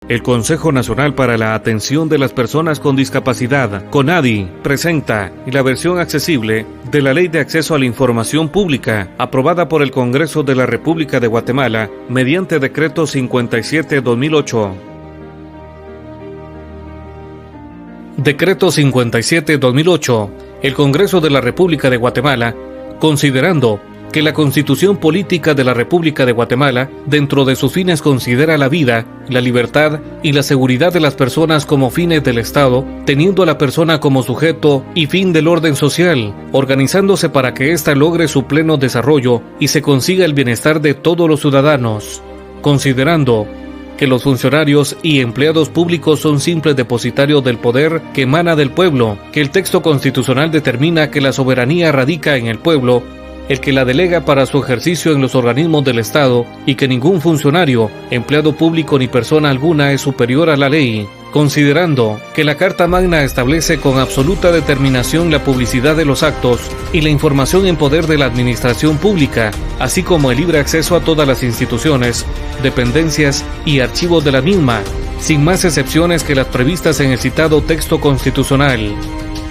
El Consejo Nacional para la Atención de las Personas con Discapacidad, CONADI, presenta la versión accesible de la Ley de Acceso a la Información Pública, aprobada por el Congreso de la República de Guatemala, mediante Decreto 57-2008. Decreto 57-2008. El Congreso de la República de Guatemala, considerando que la Constitución Política de la República de Guatemala, dentro de sus fines, considera la vida, la libertad y la seguridad de las personas como fines del Estado, teniendo a la persona como sujeto y fin del orden social, organizándose para que ésta logre su pleno desarrollo y se consiga el bienestar de todos los ciudadanos, considerando que los funcionarios y empleados públicos son simples depositarios del poder que emana del pueblo, que el texto constitucional determina que la soberanía radica en el pueblo, el que la delega para su ejercicio en los organismos del Estado, y que ningún funcionario, empleado público ni persona alguna es superior a la ley, considerando que la Carta Magna establece con absoluta determinación la publicidad de los actos y la información en poder de la administración pública, así como el libre acceso a todas las instituciones, dependencias y archivos de la misma, sin más excepciones que las previstas en el citado texto constitucional,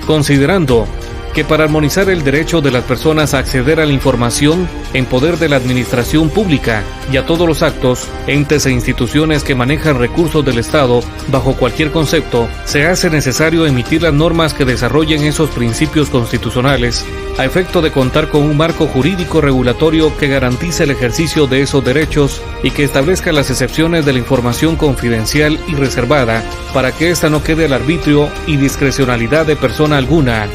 considerando que para armonizar el derecho de las personas a acceder a la información en poder de la administración pública y a todos los actos, entes e instituciones que manejan recursos del Estado bajo cualquier concepto, se hace necesario emitir las normas que desarrollen esos principios constitucionales, a efecto de contar con un marco jurídico regulatorio que garantice el ejercicio de esos derechos y que establezca las excepciones de la información confidencial y reservada, para que ésta no quede al arbitrio y discrecionalidad de persona alguna,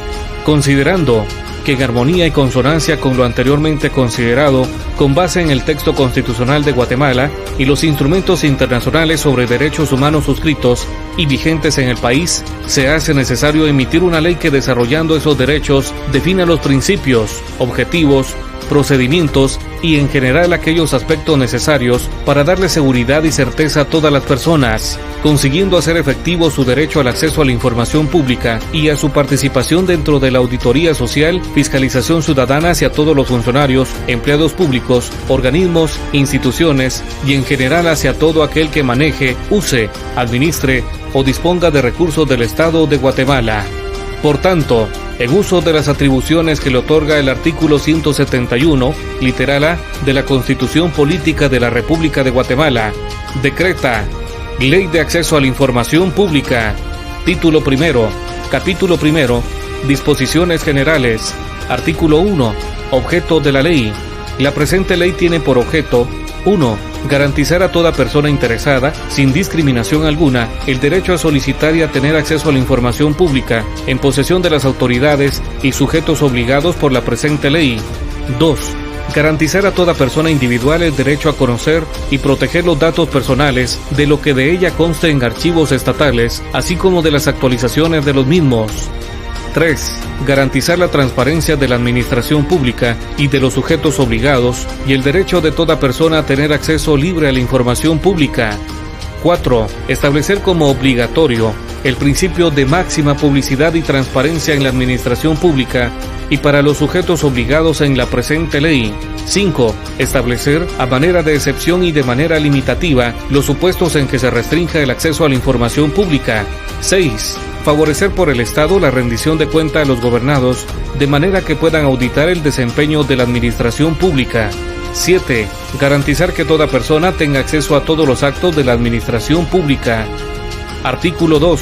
considerando que en armonía y consonancia con lo anteriormente considerado, con base en el texto constitucional de Guatemala y los instrumentos internacionales sobre derechos humanos suscritos y vigentes en el país, se hace necesario emitir una ley que, desarrollando esos derechos, defina los principios, objetivos, procedimientos y en general aquellos aspectos necesarios para darle seguridad y certeza a todas las personas, consiguiendo hacer efectivo su derecho al acceso a la información pública y a su participación dentro de la auditoría social, fiscalización ciudadana hacia todos los funcionarios, empleados públicos, organismos, instituciones y en general hacia todo aquel que maneje, use, administre o disponga de recursos del Estado de Guatemala. Por tanto, en uso de las atribuciones que le otorga el artículo 171, literal A, de la Constitución Política de la República de Guatemala, decreta Ley de Acceso a la Información Pública. Título primero, capítulo primero, Disposiciones Generales. Artículo 1. Objeto de la ley. La presente ley tiene por objeto: 1. Garantizar a toda persona interesada, sin discriminación alguna, el derecho a solicitar y a tener acceso a la información pública, en posesión de las autoridades y sujetos obligados por la presente ley. 2. Garantizar a toda persona individual el derecho a conocer y proteger los datos personales de lo que de ella conste en archivos estatales, así como de las actualizaciones de los mismos. 3. Garantizar la transparencia de la administración pública y de los sujetos obligados y el derecho de toda persona a tener acceso libre a la información pública. 4. Establecer como obligatorio el principio de máxima publicidad y transparencia en la administración pública y para los sujetos obligados en la presente ley. 5. Establecer, a manera de excepción y de manera limitativa, los supuestos en que se restrinja el acceso a la información pública. 6. Favorecer por el Estado la rendición de cuenta a los gobernados, de manera que puedan auditar el desempeño de la administración pública. 7. Garantizar que toda persona tenga acceso a todos los actos de la administración pública. Artículo 2.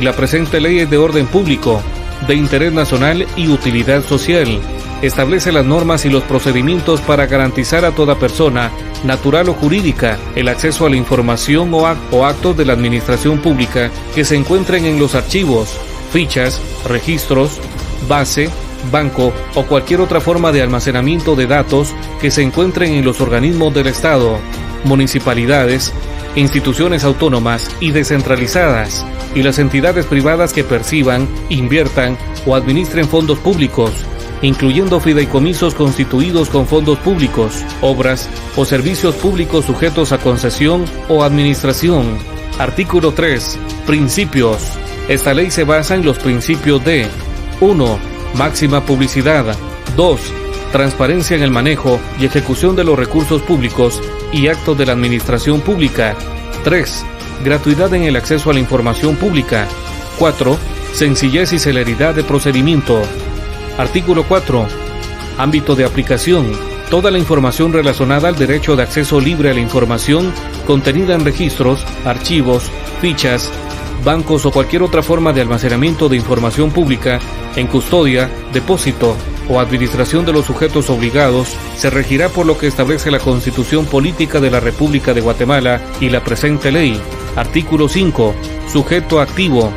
La presente ley es de orden público, de interés nacional y utilidad social. Establece las normas y los procedimientos para garantizar a toda persona, natural o jurídica, el acceso a la información o actos de la administración pública que se encuentren en los archivos, fichas, registros, base, banco o cualquier otra forma de almacenamiento de datos que se encuentren en los organismos del Estado, municipalidades, instituciones autónomas y descentralizadas, y las entidades privadas que perciban, inviertan o administren fondos públicos, incluyendo fideicomisos constituidos con fondos públicos, obras o servicios públicos sujetos a concesión o administración. Artículo 3. Principios. Esta ley se basa en los principios de: 1. Máxima publicidad. 2. Transparencia en el manejo y ejecución de los recursos públicos y actos de la administración pública. 3. gratuidad en el acceso a la información pública. 4. Sencillez y celeridad de procedimiento. Artículo 4. Ámbito de aplicación. Toda la información relacionada al derecho de acceso libre a la información contenida en registros, archivos, fichas, bancos o cualquier otra forma de almacenamiento de información pública en custodia, depósito o administración de los sujetos obligados se regirá por lo que establece la Constitución Política de la República de Guatemala y la presente ley. Artículo 5. Sujeto activo.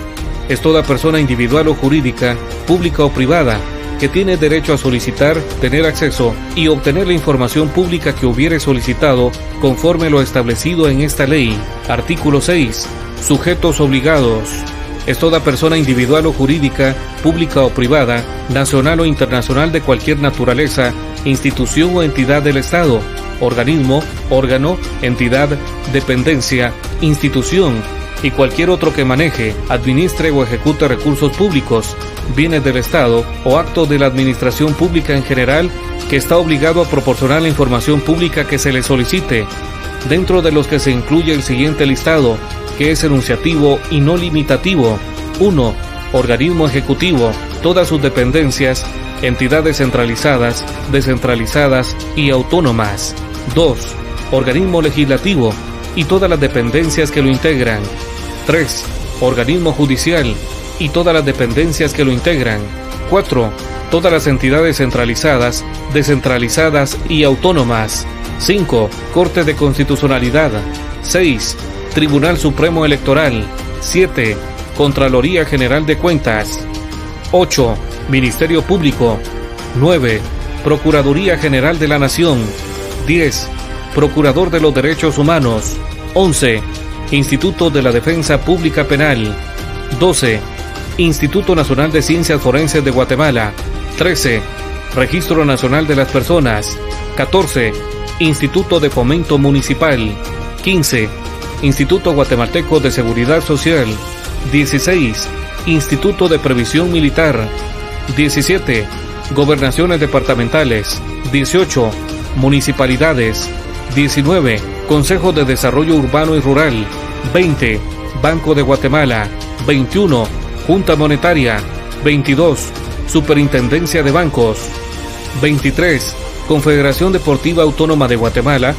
Es toda persona individual o jurídica, pública o privada, que tiene derecho a solicitar, tener acceso y obtener la información pública que hubiere solicitado conforme lo establecido en esta ley. Artículo 6. Sujetos obligados. Es toda persona individual o jurídica, pública o privada, nacional o internacional de cualquier naturaleza, institución o entidad del Estado, organismo, órgano, entidad, dependencia, institución y cualquier otro que maneje, administre o ejecute recursos públicos, bienes del Estado o actos de la administración pública en general que está obligado a proporcionar la información pública que se le solicite, dentro de los que se incluye el siguiente listado, que es enunciativo y no limitativo. 1. Organismo ejecutivo, todas sus dependencias, entidades centralizadas, descentralizadas y autónomas. 2. Organismo legislativo y todas las dependencias que lo integran. 3. Organismo judicial y todas las dependencias que lo integran. 4. Todas las entidades centralizadas, descentralizadas y autónomas. 5. Corte de Constitucionalidad. 6. Tribunal Supremo Electoral. 7. Contraloría General de Cuentas. 8. Ministerio Público. 9. Procuraduría General de la Nación. 10. Procurador de los Derechos Humanos. 11. Instituto de la Defensa Pública Penal. 12. Instituto Nacional de Ciencias Forenses de Guatemala. 13. Registro Nacional de las Personas. 14. Instituto de Fomento Municipal. 15. Instituto Guatemalteco de Seguridad Social. 16. Instituto de Previsión Militar. 17. Gobernaciones departamentales. 18. Municipalidades. 19. Consejo de Desarrollo Urbano y Rural. 20. Banco de Guatemala. 21. Junta Monetaria. 22. Superintendencia de Bancos. 23. Confederación Deportiva Autónoma de Guatemala,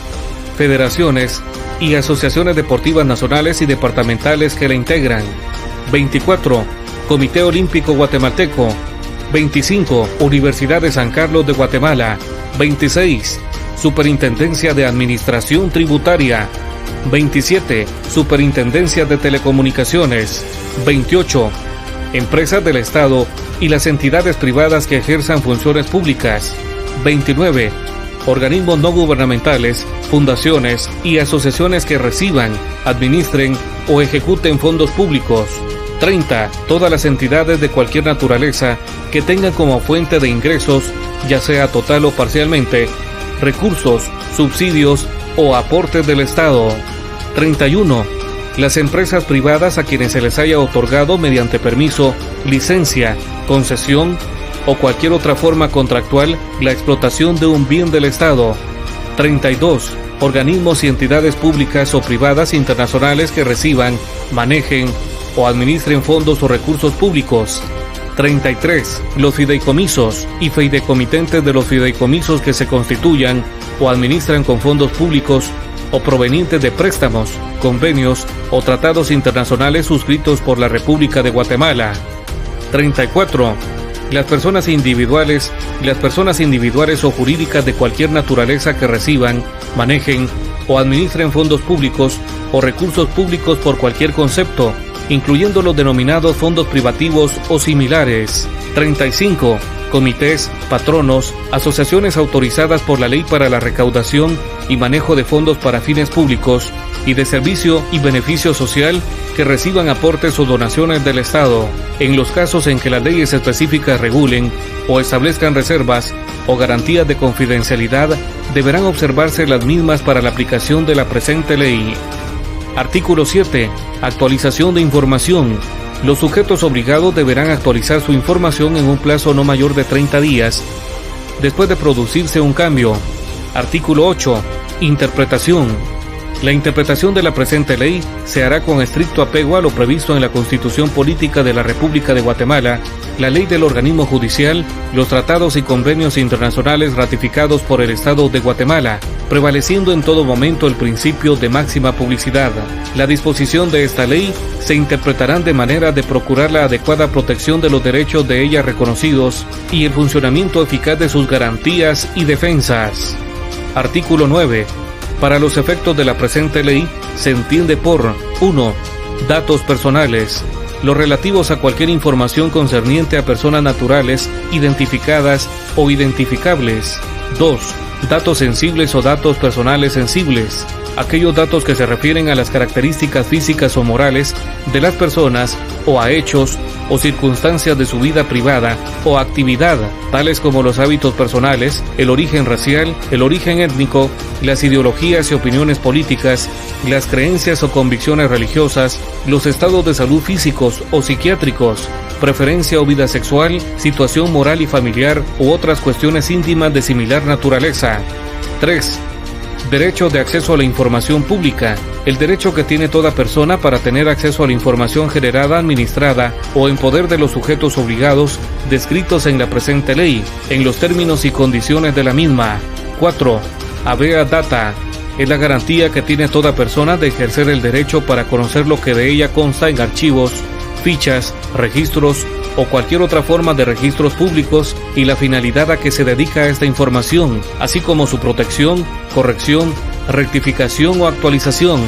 federaciones y asociaciones deportivas nacionales y departamentales que la integran. 24. Comité Olímpico Guatemalteco. 25. Universidad de San Carlos de Guatemala. 26. Superintendencia de Administración Tributaria. 27. Superintendencia de Telecomunicaciones. 28. Empresas del Estado y las entidades privadas que ejerzan funciones públicas. 29. Organismos no gubernamentales, fundaciones y asociaciones que reciban, administren o ejecuten fondos públicos. 30. Todas las entidades de cualquier naturaleza que tengan como fuente de ingresos, ya sea total o parcialmente, recursos, subsidios o aportes del Estado. 31. Las empresas privadas a quienes se les haya otorgado mediante permiso, licencia, concesión o cualquier otra forma contractual la explotación de un bien del Estado. 32. Organismos y entidades públicas o privadas internacionales que reciban, manejen o administren fondos o recursos públicos. 33. Los fideicomisos y fideicomitentes de los fideicomisos que se constituyan o administran con fondos públicos o provenientes de préstamos, convenios o tratados internacionales suscritos por la República de Guatemala. 34. Las personas individuales o jurídicas de cualquier naturaleza que reciban, manejen o administren fondos públicos o recursos públicos por cualquier concepto, incluyendo los denominados fondos privativos o similares. 35. Comités, patronos, asociaciones autorizadas por la ley para la recaudación y manejo de fondos para fines públicos y de servicio y beneficio social que reciban aportes o donaciones del Estado, en los casos en que las leyes específicas regulen o establezcan reservas o garantías de confidencialidad, deberán observarse las mismas para la aplicación de la presente ley. Artículo 7. Actualización de información. Los sujetos obligados deberán actualizar su información en un plazo no mayor de 30 días, después de producirse un cambio. Artículo 8. Interpretación. La interpretación de la presente ley se hará con estricto apego a lo previsto en la Constitución Política de la República de Guatemala, la ley del organismo judicial, los tratados y convenios internacionales ratificados por el Estado de Guatemala, prevaleciendo en todo momento el principio de máxima publicidad. La disposición de esta ley se interpretarán de manera de procurar la adecuada protección de los derechos de ella reconocidos y el funcionamiento eficaz de sus garantías y defensas. Artículo 9. Para los efectos de la presente ley, se entiende por 1. Datos personales, los relativos a cualquier información concerniente a personas naturales, identificadas o identificables. 2. Datos sensibles o datos personales sensibles, aquellos datos que se refieren a las características físicas o morales de las personas o a hechos o circunstancias de su vida privada o actividad, tales como los hábitos personales, el origen racial, el origen étnico, las ideologías y opiniones políticas, las creencias o convicciones religiosas, los estados de salud físicos o psiquiátricos, preferencia o vida sexual, situación moral y familiar u otras cuestiones íntimas de similar naturaleza. 3. Derecho de acceso a la información pública, el derecho que tiene toda persona para tener acceso a la información generada, administrada o en poder de los sujetos obligados descritos en la presente ley, en los términos y condiciones de la misma. 4. Habeas data, es la garantía que tiene toda persona de ejercer el derecho para conocer lo que de ella consta en archivos, fichas, registros o cualquier otra forma de registros públicos y la finalidad a que se dedica esta información, así como su protección, corrección, rectificación o actualización.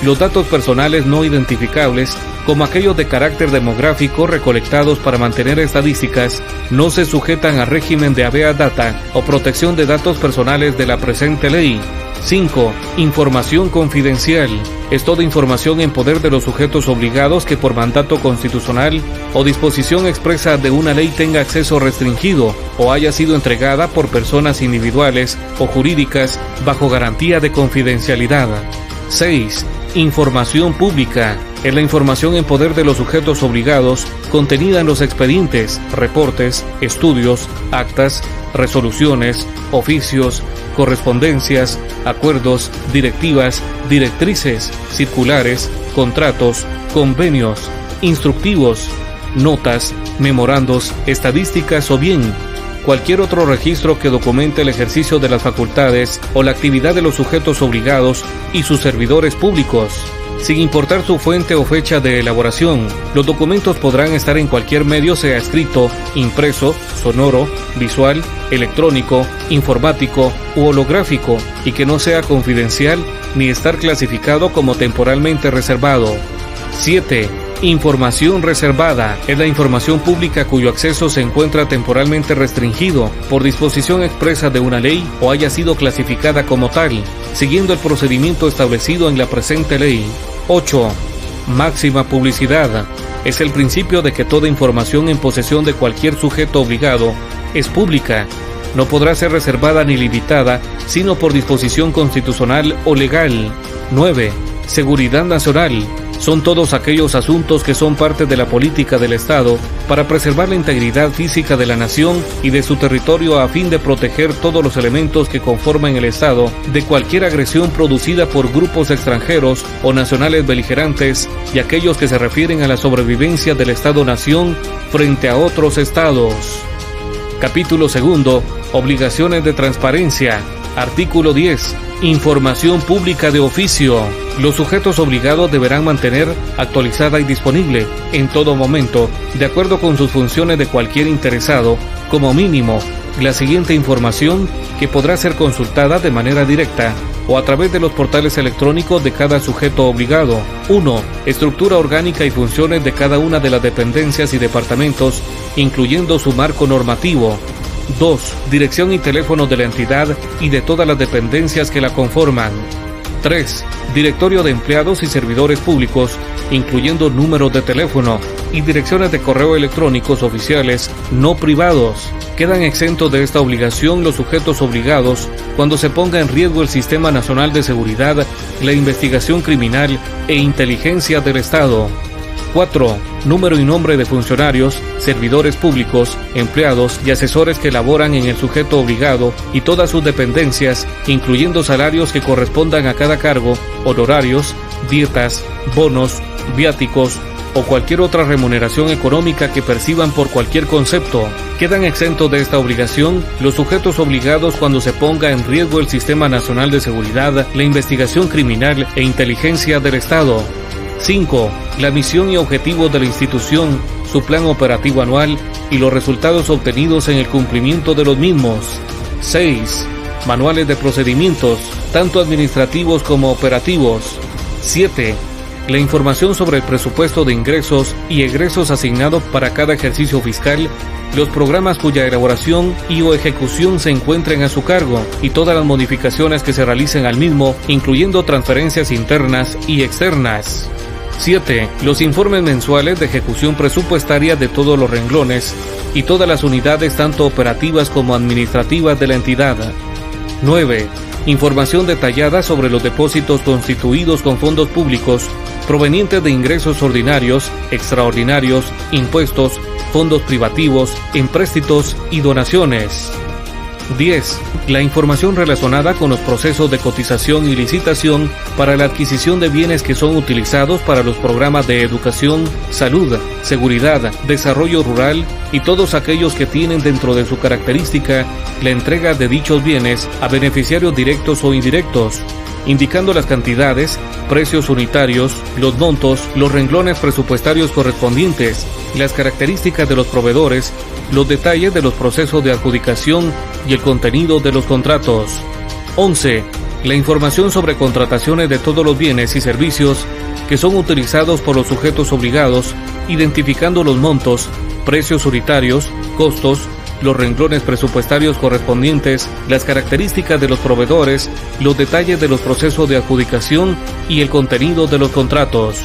Los datos personales no identificables, como aquellos de carácter demográfico recolectados para mantener estadísticas, no se sujetan al régimen de habeas data o protección de datos personales de la presente ley. 5. Información confidencial. Es toda información en poder de los sujetos obligados que por mandato constitucional o disposición expresa de una ley tenga acceso restringido o haya sido entregada por personas individuales o jurídicas bajo garantía de confidencialidad. 6. Información pública. Es la información en poder de los sujetos obligados contenida en los expedientes, reportes, estudios, actas, resoluciones, oficios, correspondencias, acuerdos, directivas, directrices, circulares, contratos, convenios, instructivos, notas, memorandos, estadísticas o bien cualquier otro registro que documente el ejercicio de las facultades o la actividad de los sujetos obligados y sus servidores públicos. Sin importar su fuente o fecha de elaboración, los documentos podrán estar en cualquier medio, sea escrito, impreso, sonoro, visual, electrónico, informático u holográfico, y que no sea confidencial ni estar clasificado como temporalmente reservado. 7. Información reservada es la información pública cuyo acceso se encuentra temporalmente restringido por disposición expresa de una ley o haya sido clasificada como tal, siguiendo el procedimiento establecido en la presente ley. 8. Máxima publicidad. Es el principio de que toda información en posesión de cualquier sujeto obligado es pública. No podrá ser reservada ni limitada, sino por disposición constitucional o legal. 9. Seguridad nacional. Son todos aquellos asuntos que son parte de la política del Estado para preservar la integridad física de la nación y de su territorio a fin de proteger todos los elementos que conforman el Estado de cualquier agresión producida por grupos extranjeros o nacionales beligerantes y aquellos que se refieren a la sobrevivencia del Estado-nación frente a otros Estados. Capítulo 2. Obligaciones de transparencia. Artículo 10. Información pública de oficio. Los sujetos obligados deberán mantener actualizada y disponible, en todo momento, de acuerdo con sus funciones de cualquier interesado, como mínimo, la siguiente información que podrá ser consultada de manera directa o a través de los portales electrónicos de cada sujeto obligado. 1. Estructura orgánica y funciones de cada una de las dependencias y departamentos, incluyendo su marco normativo. 2. Dirección y teléfono de la entidad y de todas las dependencias que la conforman. 3. Directorio de empleados y servidores públicos, incluyendo números de teléfono y direcciones de correo electrónicos oficiales no privados. Quedan exentos de esta obligación los sujetos obligados cuando se ponga en riesgo el Sistema Nacional de Seguridad, la investigación criminal e inteligencia del Estado. 4. Número y nombre de funcionarios, servidores públicos, empleados y asesores que laboran en el sujeto obligado y todas sus dependencias, incluyendo salarios que correspondan a cada cargo, honorarios, dietas, bonos, viáticos o cualquier otra remuneración económica que perciban por cualquier concepto. Quedan exentos de esta obligación los sujetos obligados cuando se ponga en riesgo el Sistema Nacional de Seguridad, la investigación criminal e inteligencia del Estado. 5. La misión y objetivos de la institución, su plan operativo anual y los resultados obtenidos en el cumplimiento de los mismos. 6. Manuales de procedimientos, tanto administrativos como operativos. 7. La información sobre el presupuesto de ingresos y egresos asignado para cada ejercicio fiscal, los programas cuya elaboración y o ejecución se encuentren a su cargo y todas las modificaciones que se realicen al mismo, incluyendo transferencias internas y externas. 7. Los informes mensuales de ejecución presupuestaria de todos los renglones y todas las unidades tanto operativas como administrativas de la entidad. 9. Información detallada sobre los depósitos constituidos con fondos públicos provenientes de ingresos ordinarios, extraordinarios, impuestos, fondos privativos, empréstitos y donaciones. 10. La información relacionada con los procesos de cotización y licitación para la adquisición de bienes que son utilizados para los programas de educación, salud, seguridad, desarrollo rural y todos aquellos que tienen dentro de su característica la entrega de dichos bienes a beneficiarios directos o indirectos, indicando las cantidades, precios unitarios, los montos, los renglones presupuestarios correspondientes, las características de los proveedores, los detalles de los procesos de adjudicación y el contenido de los contratos. 11. La información sobre contrataciones de todos los bienes y servicios que son utilizados por los sujetos obligados, identificando los montos, precios unitarios, costos, los renglones presupuestarios correspondientes, las características de los proveedores, los detalles de los procesos de adjudicación y el contenido de los contratos.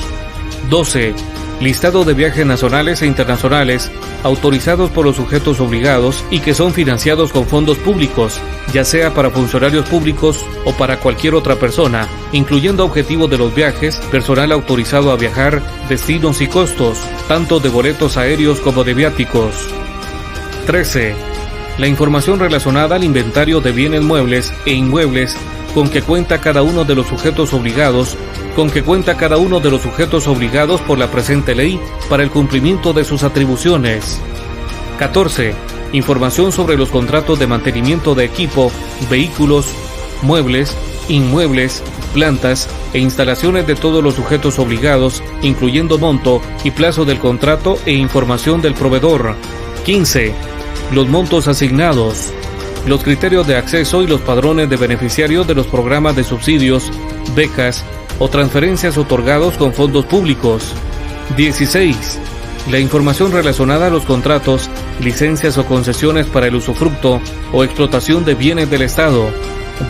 12. Listado de viajes nacionales e internacionales autorizados por los sujetos obligados y que son financiados con fondos públicos, ya sea para funcionarios públicos o para cualquier otra persona, incluyendo objetivos de los viajes, personal autorizado a viajar, destinos y costos, tanto de boletos aéreos como de viáticos. 13. La información relacionada al inventario de bienes muebles e inmuebles con que cuenta cada uno de los sujetos obligados, por la presente ley para el cumplimiento de sus atribuciones. 14. Información sobre los contratos de mantenimiento de equipo, vehículos, muebles, inmuebles, plantas e instalaciones de todos los sujetos obligados, incluyendo monto y plazo del contrato e información del proveedor. 15. Los montos asignados, los criterios de acceso y los padrones de beneficiarios de los programas de subsidios, becas o transferencias otorgados con fondos públicos. 16. La información relacionada a los contratos, licencias o concesiones para el usufructo o explotación de bienes del Estado.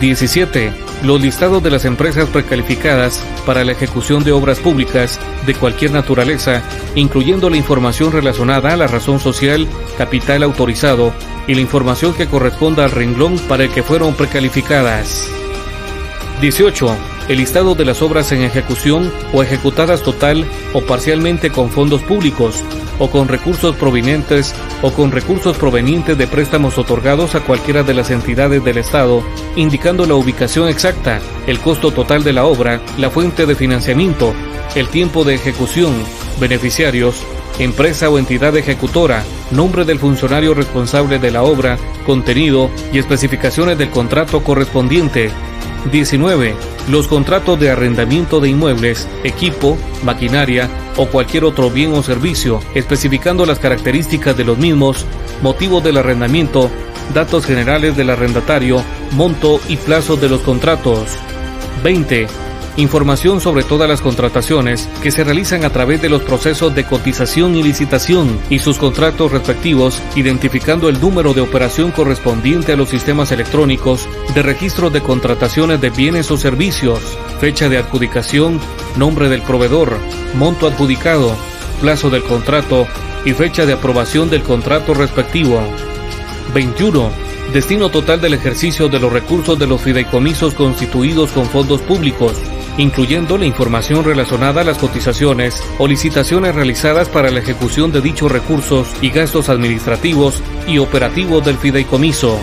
17. Los listados de las empresas precalificadas para la ejecución de obras públicas de cualquier naturaleza, incluyendo la información relacionada a la razón social, capital autorizado y la información que corresponda al renglón para el que fueron precalificadas. 18. El listado de las obras en ejecución o ejecutadas total o parcialmente con fondos públicos o con recursos provenientes de préstamos otorgados a cualquiera de las entidades del Estado, indicando la ubicación exacta, el costo total de la obra, la fuente de financiamiento, el tiempo de ejecución, beneficiarios, empresa o entidad ejecutora, nombre del funcionario responsable de la obra, contenido y especificaciones del contrato correspondiente. 19. Los contratos de arrendamiento de inmuebles, equipo, maquinaria o cualquier otro bien o servicio, especificando las características de los mismos, motivos del arrendamiento, datos generales del arrendatario, monto y plazo de los contratos. 20. Información sobre todas las contrataciones que se realizan a través de los procesos de cotización y licitación y sus contratos respectivos, identificando el número de operación correspondiente a los sistemas electrónicos de registro de contrataciones de bienes o servicios, fecha de adjudicación, nombre del proveedor, monto adjudicado, plazo del contrato y fecha de aprobación del contrato respectivo. 21. Destino total del ejercicio de los recursos de los fideicomisos constituidos con fondos públicos, incluyendo la información relacionada a las cotizaciones o licitaciones realizadas para la ejecución de dichos recursos y gastos administrativos y operativos del fideicomiso.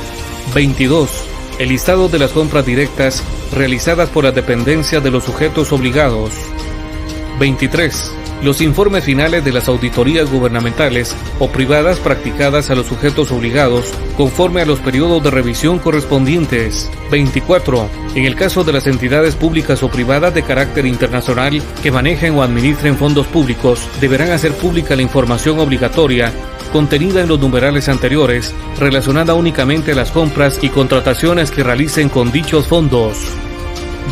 22. El listado de las compras directas realizadas por las dependencias de los sujetos obligados. 23. Los informes finales de las auditorías gubernamentales o privadas practicadas a los sujetos obligados conforme a los periodos de revisión correspondientes. 24. En el caso de las entidades públicas o privadas de carácter internacional que manejen o administren fondos públicos, deberán hacer pública la información obligatoria contenida en los numerales anteriores, relacionada únicamente a las compras y contrataciones que realicen con dichos fondos.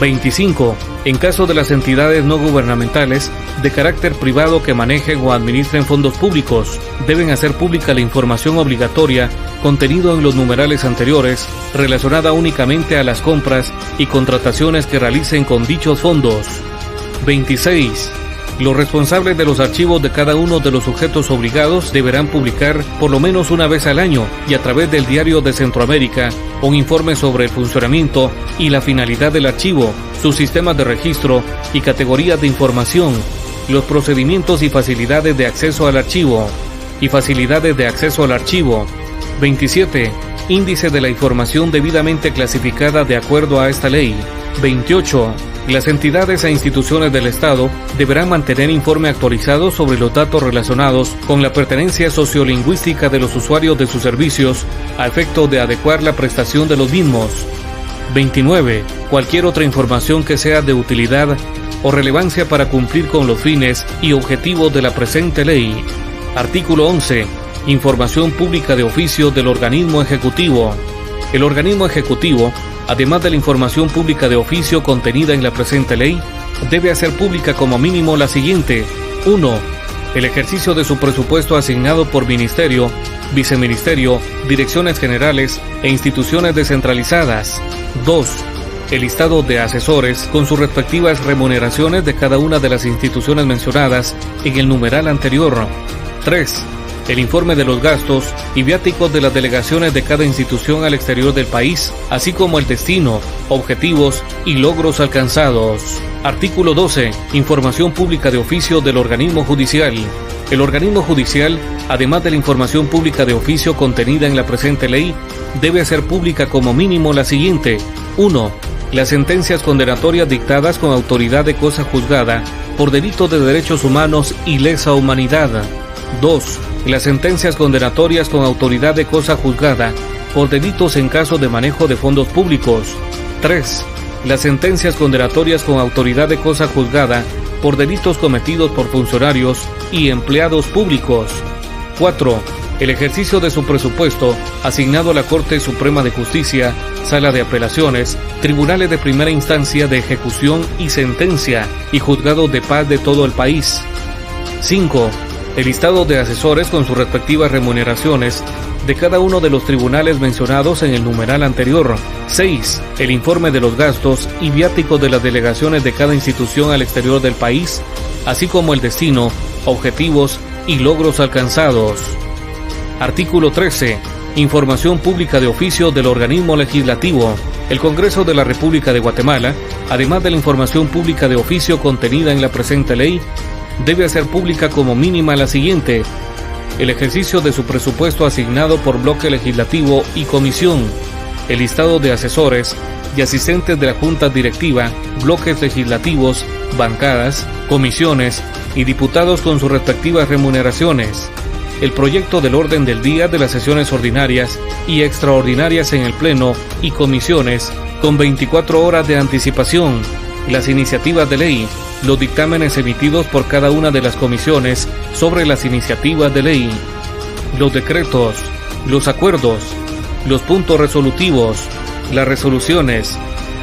25. En caso de las entidades no gubernamentales de carácter privado que manejen o administren fondos públicos, deben hacer pública la información obligatoria contenido en los numerales anteriores, relacionada únicamente a las compras y contrataciones que realicen con dichos fondos. 26. Los responsables de los archivos de cada uno de los sujetos obligados deberán publicar por lo menos una vez al año y a través del Diario de Centroamérica un informe sobre el funcionamiento y la finalidad del archivo, sus sistemas de registro y categorías de información, los procedimientos y facilidades de acceso al archivo. 27. Índice de la información debidamente clasificada de acuerdo a esta ley. 28. Las entidades e instituciones del Estado deberán mantener informe actualizado sobre los datos relacionados con la pertenencia sociolingüística de los usuarios de sus servicios a efecto de adecuar la prestación de los mismos. 29. Cualquier otra información que sea de utilidad o relevancia para cumplir con los fines y objetivos de la presente ley. Artículo 11. Información pública de oficio del organismo ejecutivo. El organismo ejecutivo, además de la información pública de oficio contenida en la presente ley, debe hacer pública como mínimo la siguiente. 1. El ejercicio de su presupuesto asignado por ministerio, viceministerio, direcciones generales e instituciones descentralizadas. 2. El listado de asesores con sus respectivas remuneraciones de cada una de las instituciones mencionadas en el numeral anterior. 3. El informe de los gastos y viáticos de las delegaciones de cada institución al exterior del país, así como el destino, objetivos y logros alcanzados. Artículo 12. Información pública de oficio del organismo judicial. El organismo judicial, además de la información pública de oficio contenida en la presente ley, debe hacer pública como mínimo la siguiente. 1. Las sentencias condenatorias dictadas con autoridad de cosa juzgada por delitos de derechos humanos y lesa humanidad. 2. Las sentencias condenatorias con autoridad de cosa juzgada por delitos en caso de manejo de fondos públicos. 3. Las sentencias condenatorias con autoridad de cosa juzgada por delitos cometidos por funcionarios y empleados públicos. 4. El ejercicio de su presupuesto asignado a la Corte Suprema de Justicia, Sala de Apelaciones, Tribunales de Primera Instancia de Ejecución y Sentencia y Juzgados de Paz de todo el país. 5. El listado de asesores con sus respectivas remuneraciones de cada uno de los tribunales mencionados en el numeral anterior. 6. El informe de los gastos y viáticos de las delegaciones de cada institución al exterior del país, así como el destino, objetivos y logros alcanzados. Artículo 13. Información pública de oficio del organismo legislativo. El Congreso de la República de Guatemala, además de la información pública de oficio contenida en la presente ley, debe hacer pública como mínima la siguiente: el ejercicio de su presupuesto asignado por bloque legislativo y comisión, el listado de asesores y asistentes de la Junta Directiva, bloques legislativos, bancadas, comisiones y diputados con sus respectivas remuneraciones, el proyecto del orden del día de las sesiones ordinarias y extraordinarias en el Pleno y comisiones con 24 horas de anticipación, las iniciativas de ley, los dictámenes emitidos por cada una de las comisiones sobre las iniciativas de ley, los decretos, los acuerdos, los puntos resolutivos, las resoluciones,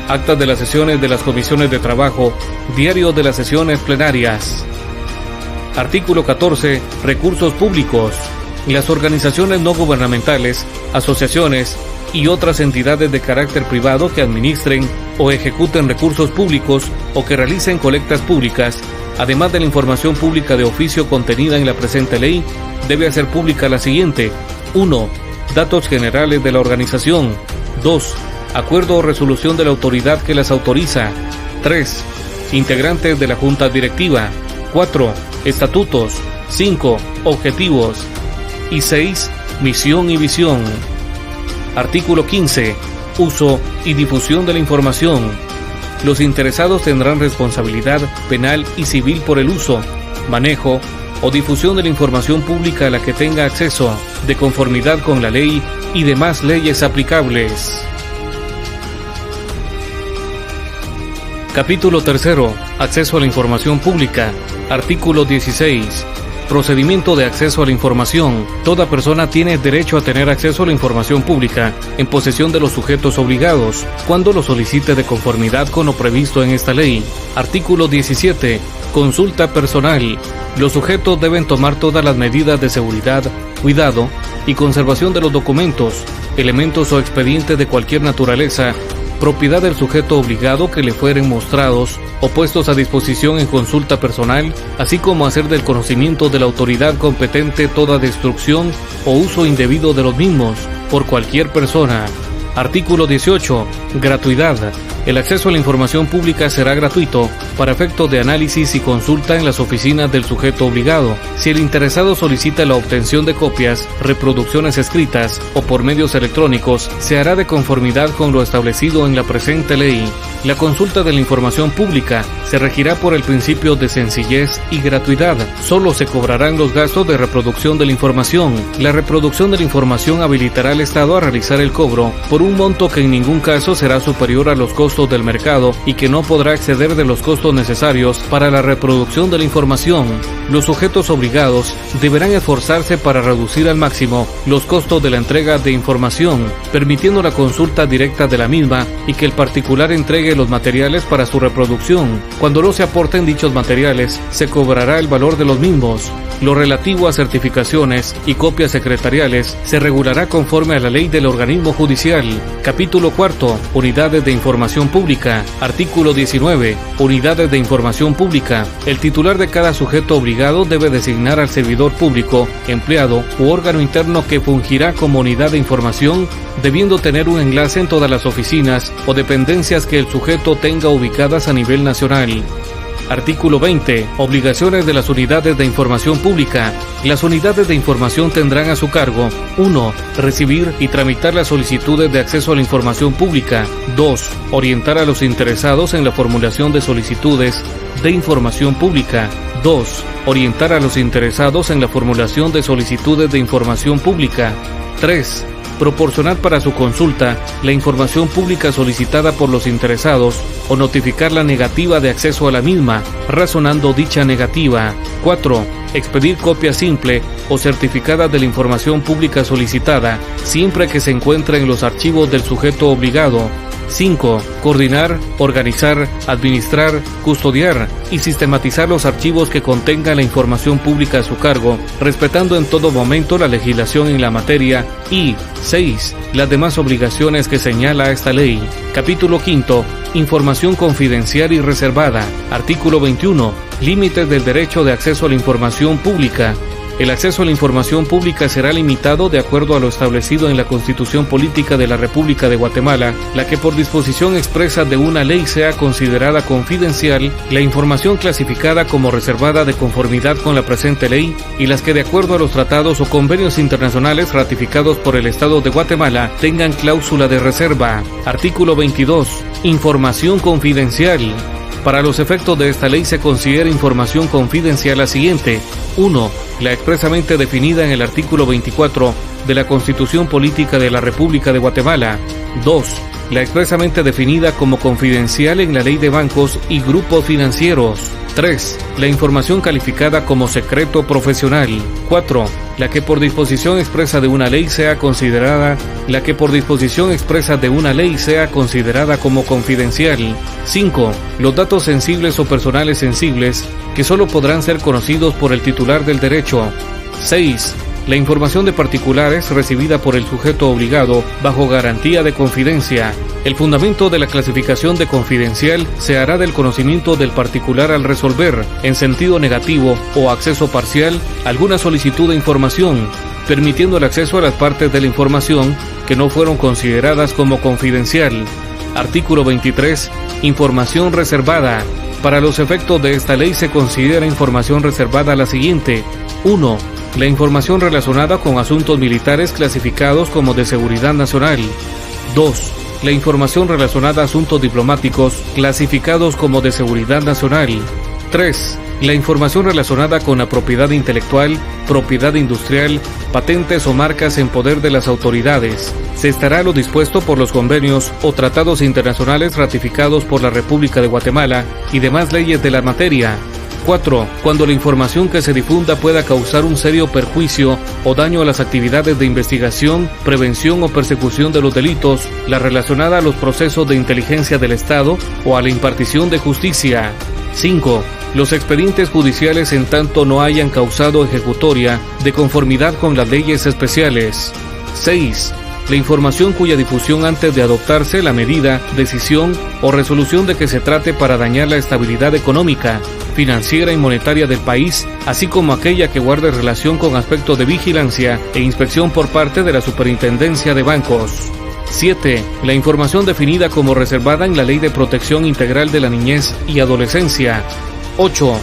actas de las sesiones de las comisiones de trabajo, diarios de las sesiones plenarias. Artículo 14. Recursos públicos. Las organizaciones no gubernamentales, asociaciones y otras entidades de carácter privado que administren o ejecuten recursos públicos o que realicen colectas públicas, además de la información pública de oficio contenida en la presente ley, debe hacer pública la siguiente. 1. Datos generales de la organización. 2. Acuerdo o resolución de la autoridad que las autoriza. 3. Integrantes de la Junta Directiva. 4. Estatutos. 5. Objetivos. Y 6. Misión y visión. Artículo 15. Uso y difusión de la información. Los interesados tendrán responsabilidad penal y civil por el uso, manejo o difusión de la información pública a la que tenga acceso, de conformidad con la ley y demás leyes aplicables. Capítulo 3. Acceso a la información pública. Artículo 16. Procedimiento de acceso a la información. Toda persona tiene derecho a tener acceso a la información pública en posesión de los sujetos obligados, cuando lo solicite de conformidad con lo previsto en esta ley. Artículo 17. Consulta personal. Los sujetos deben tomar todas las medidas de seguridad, cuidado y conservación de los documentos, elementos o expedientes de cualquier naturaleza, propiedad del sujeto obligado que le fueren mostrados o puestos a disposición en consulta personal, así como hacer del conocimiento de la autoridad competente toda destrucción o uso indebido de los mismos por cualquier persona. Artículo 18. Gratuidad. El acceso a la información pública será gratuito para efectos de análisis y consulta en las oficinas del sujeto obligado. Si el interesado solicita la obtención de copias, reproducciones escritas o por medios electrónicos, se hará de conformidad con lo establecido en la presente ley. La consulta de la información pública se regirá por el principio de sencillez y gratuidad. Solo se cobrarán los gastos de reproducción de la información. La reproducción de la información habilitará al Estado a realizar el cobro por un monto que en ningún caso será superior a los costos del mercado y que no podrá exceder de los costos necesarios para la reproducción de la información. Los sujetos obligados deberán esforzarse para reducir al máximo los costos de la entrega de información, permitiendo la consulta directa de la misma y que el particular entregue los materiales para su reproducción. Cuando no se aporten dichos materiales, se cobrará el valor de los mismos. Lo relativo a certificaciones y copias secretariales se regulará conforme a la ley del organismo judicial. Capítulo 4. Unidades de información pública. Artículo 19. Unidades de información pública. El titular de cada sujeto obligado debe designar al servidor público, empleado u órgano interno que fungirá como unidad de información, debiendo tener un enlace en todas las oficinas o dependencias que el sujeto tenga ubicadas a nivel nacional. Artículo 20. Obligaciones de las unidades de información pública. Las unidades de información tendrán a su cargo: 1. Recibir y tramitar las solicitudes de acceso a la información pública. 2. Orientar a los interesados en la formulación de solicitudes de información pública. 2. Orientar a los interesados en la formulación de solicitudes de información pública. 3. Proporcionar para su consulta la información pública solicitada por los interesados o notificar la negativa de acceso a la misma, razonando dicha negativa. 4. Expedir copia simple o certificada de la información pública solicitada, siempre que se encuentre en los archivos del sujeto obligado. 5. Coordinar, organizar, administrar, custodiar y sistematizar los archivos que contengan la información pública a su cargo, respetando en todo momento la legislación en la materia. Y 6. Las demás obligaciones que señala esta ley. Capítulo 5. Información confidencial y reservada. Artículo 21. Límites del derecho de acceso a la información pública. El acceso a la información pública será limitado de acuerdo a lo establecido en la Constitución Política de la República de Guatemala, la que por disposición expresa de una ley sea considerada confidencial, la información clasificada como reservada de conformidad con la presente ley y las que de acuerdo a los tratados o convenios internacionales ratificados por el Estado de Guatemala tengan cláusula de reserva. Artículo 22. Información confidencial. Para los efectos de esta ley se considera información confidencial la siguiente: 1. La expresamente definida en el artículo 24 de la Constitución Política de la República de Guatemala. 2. La expresamente definida como confidencial en la Ley de Bancos y Grupos Financieros. 3. La información calificada como secreto profesional. 4. La que por disposición expresa de una ley sea considerada como confidencial. 5. Los datos sensibles o personales sensibles que solo podrán ser conocidos por el titular del derecho. 6. La información de particulares recibida por el sujeto obligado bajo garantía de confidencia. El fundamento de la clasificación de confidencial se hará del conocimiento del particular al resolver, en sentido negativo o acceso parcial, alguna solicitud de información, permitiendo el acceso a las partes de la información que no fueron consideradas como confidencial. Artículo 23. Información reservada. Para los efectos de esta ley se considera información reservada la siguiente. 1. La información relacionada con asuntos militares clasificados como de seguridad nacional. 2. La información relacionada a asuntos diplomáticos clasificados como de seguridad nacional. 3. La información relacionada con la propiedad intelectual, propiedad industrial, patentes o marcas en poder de las autoridades. Se estará lo dispuesto por los convenios o tratados internacionales ratificados por la República de Guatemala y demás leyes de la materia. 4. Cuando la información que se difunda pueda causar un serio perjuicio o daño a las actividades de investigación, prevención o persecución de los delitos, la relacionada a los procesos de inteligencia del Estado o a la impartición de justicia. 5. Los expedientes judiciales en tanto no hayan causado ejecutoria de conformidad con las leyes especiales. 6. La información cuya difusión antes de adoptarse la medida, decisión o resolución de que se trate para dañar la estabilidad económica, financiera y monetaria del país, así como aquella que guarde relación con aspectos de vigilancia e inspección por parte de la Superintendencia de Bancos. 7. La información definida como reservada en la Ley de Protección Integral de la Niñez y Adolescencia. 8.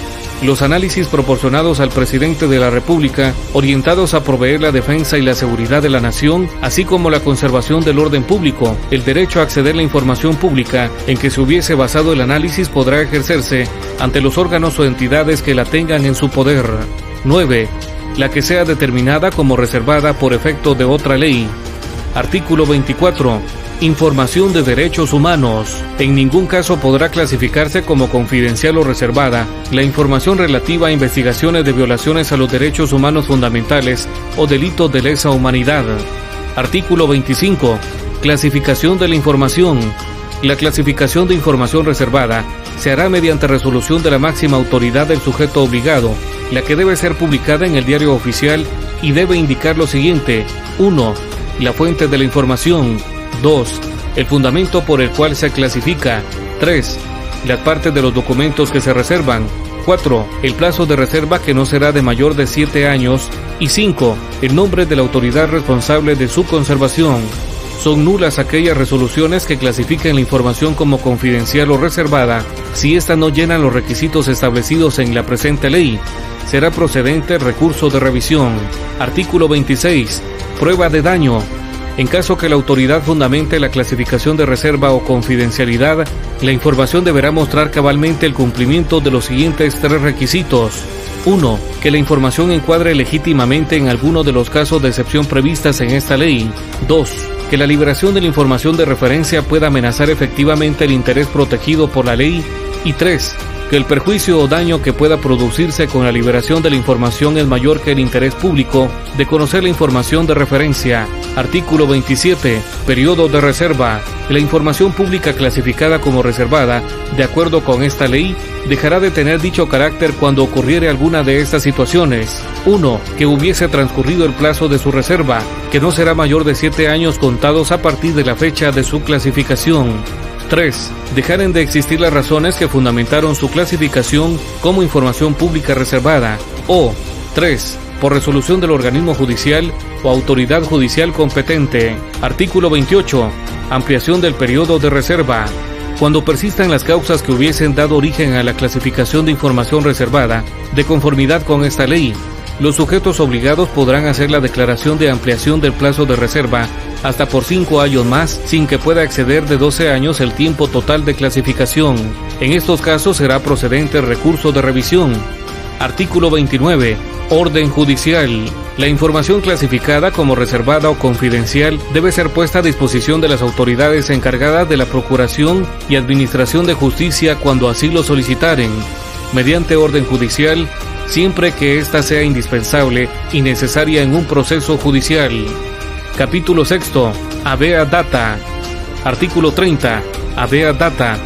Los análisis proporcionados al presidente de la República, orientados a proveer la defensa y la seguridad de la nación, así como la conservación del orden público. El derecho a acceder a la información pública en que se hubiese basado el análisis podrá ejercerse ante los órganos o entidades que la tengan en su poder. 9. La que sea determinada como reservada por efecto de otra ley. Artículo 24. Información de derechos humanos. En ningún caso podrá clasificarse como confidencial o reservada la información relativa a investigaciones de violaciones a los derechos humanos fundamentales o delitos de lesa humanidad. Artículo 25. Clasificación de la información. La clasificación de información reservada se hará mediante resolución de la máxima autoridad del sujeto obligado, la que debe ser publicada en el Diario Oficial y debe indicar lo siguiente. 1. La fuente de la información. 2. El fundamento por el cual se clasifica. 3. Las partes de los documentos que se reservan. 4. El plazo de reserva que no será de mayor de 7 años. Y 5. El nombre de la autoridad responsable de su conservación. Son nulas aquellas resoluciones que clasifiquen la información como confidencial o reservada si éstas no llenan los requisitos establecidos en la presente ley. Será procedente el recurso de revisión. Artículo 26. Prueba de daño. En caso que la autoridad fundamente la clasificación de reserva o confidencialidad, la información deberá mostrar cabalmente el cumplimiento de los siguientes 3 requisitos. 1. Que la información encuadre legítimamente en alguno de los casos de excepción previstas en esta ley. 2. Que la liberación de la información de referencia pueda amenazar efectivamente el interés protegido por la ley. Y 3. Que el perjuicio o daño que pueda producirse con la liberación de la información es mayor que el interés público de conocer la información de referencia. Artículo 27. Periodo de reserva. La información pública clasificada como reservada, de acuerdo con esta ley, dejará de tener dicho carácter cuando ocurriere alguna de estas situaciones. 1. Que hubiese transcurrido el plazo de su reserva, que no será mayor de 7 años contados a partir de la fecha de su clasificación. 3. Dejaren de existir las razones que fundamentaron su clasificación como información pública reservada. O 3. Por resolución del organismo judicial o autoridad judicial competente. Artículo 28. Ampliación del periodo de reserva. Cuando persistan las causas que hubiesen dado origen a la clasificación de información reservada, de conformidad con esta ley, los sujetos obligados podrán hacer la declaración de ampliación del plazo de reserva hasta por 5 años más, sin que pueda exceder de 12 años el tiempo total de clasificación. En estos casos será procedente el recurso de revisión. Artículo 29. Orden judicial. La información clasificada como reservada o confidencial debe ser puesta a disposición de las autoridades encargadas de la procuración y administración de justicia cuando así lo solicitaren, mediante orden judicial, siempre que ésta sea indispensable y necesaria en un proceso judicial. Capítulo 6. Habeas data. Artículo 30. Habeas data.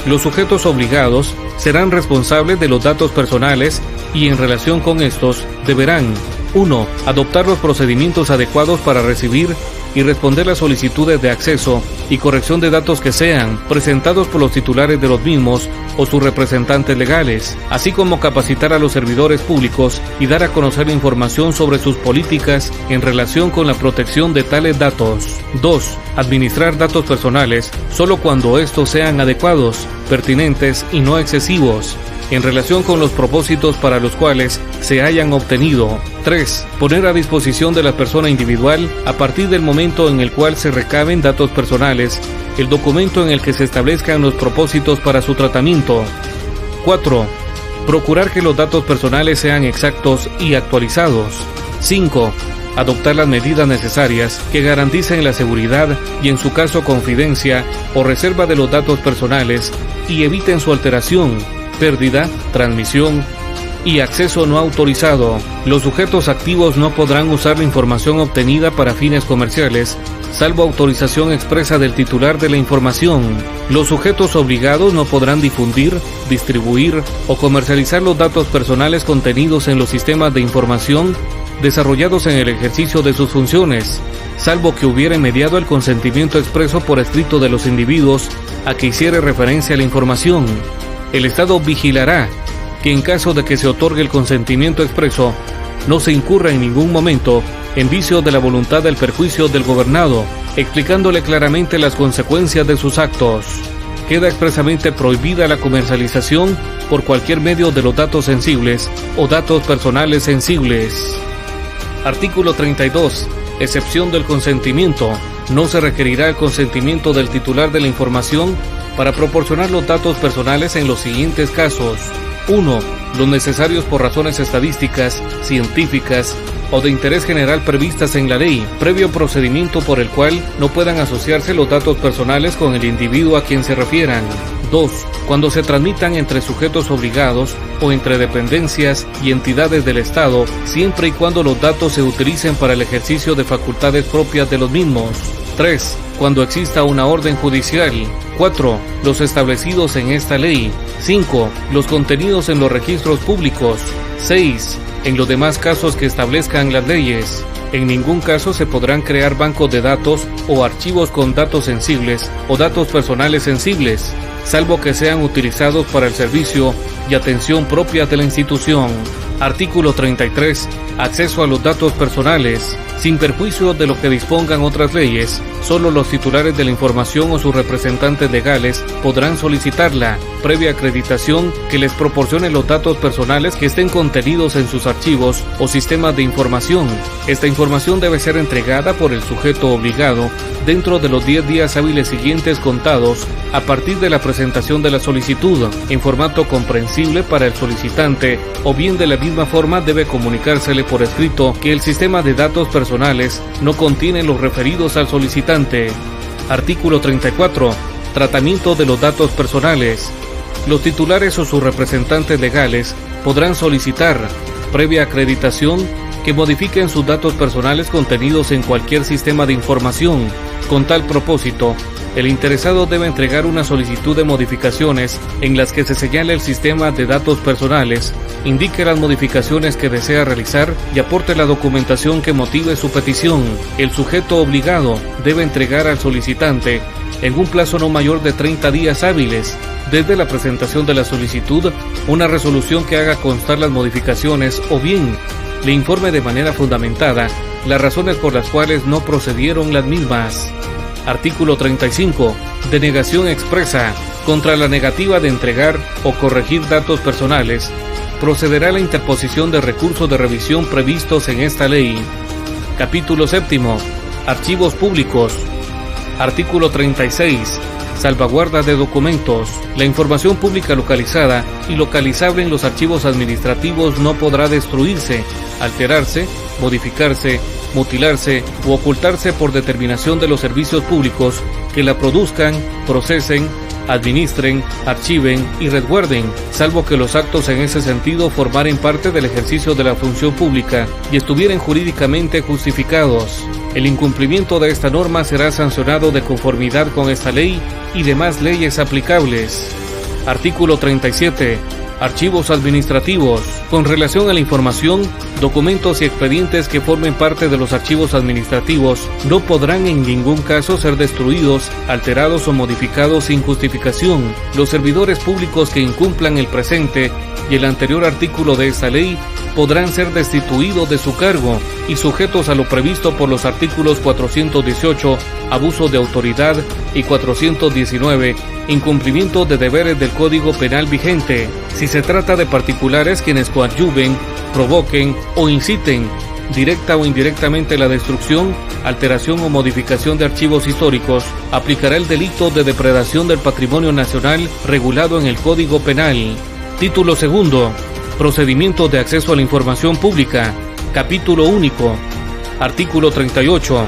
Los sujetos obligados serán responsables de los datos personales y en relación con estos deberán 1. Adoptar los procedimientos adecuados para recibir y responder las solicitudes de acceso y corrección de datos que sean presentados por los titulares de los mismos o sus representantes legales, así como capacitar a los servidores públicos y dar a conocer información sobre sus políticas en relación con la protección de tales datos. 2. Administrar datos personales solo cuando estos sean adecuados, pertinentes y no excesivos, en relación con los propósitos para los cuales se hayan obtenido. 3. Poner a disposición de la persona individual, a partir del momento en el cual se recaben datos personales, el documento en el que se establezcan los propósitos para su tratamiento. 4. Procurar que los datos personales sean exactos y actualizados. 5. Adoptar las medidas necesarias que garanticen la seguridad y, en su caso, confidencia o reserva de los datos personales y eviten su alteración, pérdida, transmisión y acceso no autorizado. Los sujetos activos no podrán usar la información obtenida para fines comerciales, salvo autorización expresa del titular de la información. Los sujetos obligados no podrán difundir, distribuir o comercializar los datos personales contenidos en los sistemas de información desarrollados en el ejercicio de sus funciones, salvo que hubiere mediado el consentimiento expreso por escrito de los individuos a que hiciere referencia a la información. El Estado vigilará que, en caso de que se otorgue el consentimiento expreso, no se incurra en ningún momento en vicio de la voluntad del perjuicio del gobernado, explicándole claramente las consecuencias de sus actos. Queda expresamente prohibida la comercialización por cualquier medio de los datos sensibles o datos personales sensibles. Artículo 32. Excepción del consentimiento. No se requerirá el consentimiento del titular de la información para proporcionar los datos personales en los siguientes casos. 1. Los necesarios por razones estadísticas, científicas o de interés general previstas en la ley, previo procedimiento por el cual no puedan asociarse los datos personales con el individuo a quien se refieran. 2. Cuando se transmitan entre sujetos obligados o entre dependencias y entidades del Estado, siempre y cuando los datos se utilicen para el ejercicio de facultades propias de los mismos. 3. Cuando exista una orden judicial. 4. Los establecidos en esta ley. 5. Los contenidos en los registros públicos. 6. En los demás casos que establezcan las leyes. En ningún caso se podrán crear bancos de datos o archivos con datos sensibles o datos personales sensibles, salvo que sean utilizados para el servicio y atención propias de la institución. Artículo 33. Acceso a los datos personales. Sin perjuicio de lo que dispongan otras leyes, solo los titulares de la información o sus representantes legales podrán solicitarla, previa acreditación que les proporcione los datos personales que estén contenidos en sus archivos o sistemas de información. Esta información debe ser entregada por el sujeto obligado dentro de los 10 días hábiles siguientes contados a partir de la presentación de la solicitud, en formato comprensible para el solicitante, o bien de la misma forma debe comunicársele por escrito que el sistema de datos personales no contiene los referidos al solicitante. Artículo 34. Tratamiento de los datos personales. Los titulares o sus representantes legales podrán solicitar, previa acreditación, que modifiquen sus datos personales contenidos en cualquier sistema de información. Con tal propósito, el interesado debe entregar una solicitud de modificaciones en las que se señale el sistema de datos personales, indique las modificaciones que desea realizar y aporte la documentación que motive su petición. El sujeto obligado debe entregar al solicitante, en un plazo no mayor de 30 días hábiles, desde la presentación de la solicitud, una resolución que haga constar las modificaciones o bien le informe de manera fundamentada las razones por las cuales no procedieron las mismas. Artículo 35. Denegación expresa. Contra la negativa de entregar o corregir datos personales, procederá la interposición de recursos de revisión previstos en esta ley. Capítulo 7. Archivos públicos. Artículo 36. Salvaguarda de documentos. La información pública localizada y localizable en los archivos administrativos no podrá destruirse, alterarse, modificarse, mutilarse u ocultarse por determinación de los servicios públicos que la produzcan, procesen, administren, archiven y resguarden, salvo que los actos en ese sentido formaren parte del ejercicio de la función pública y estuvieran jurídicamente justificados. El incumplimiento de esta norma será sancionado de conformidad con esta ley y demás leyes aplicables. Artículo 37. Archivos administrativos. Con relación a la información, documentos y expedientes que formen parte de los archivos administrativos no podrán en ningún caso ser destruidos, alterados o modificados sin justificación. Los servidores públicos que incumplan el presente y el anterior artículo de esta ley podrán ser destituidos de su cargo y sujetos a lo previsto por los artículos 418, abuso de autoridad, y 419, incumplimiento de deberes del Código Penal vigente, si se trata de particulares quienes coadyuven, provoquen o inciten, directa o indirectamente, la destrucción, alteración o modificación de archivos históricos. Aplicará el delito de depredación del patrimonio nacional regulado en el Código Penal. Título segundo. Procedimiento de acceso a la información pública. Capítulo único. Artículo 38.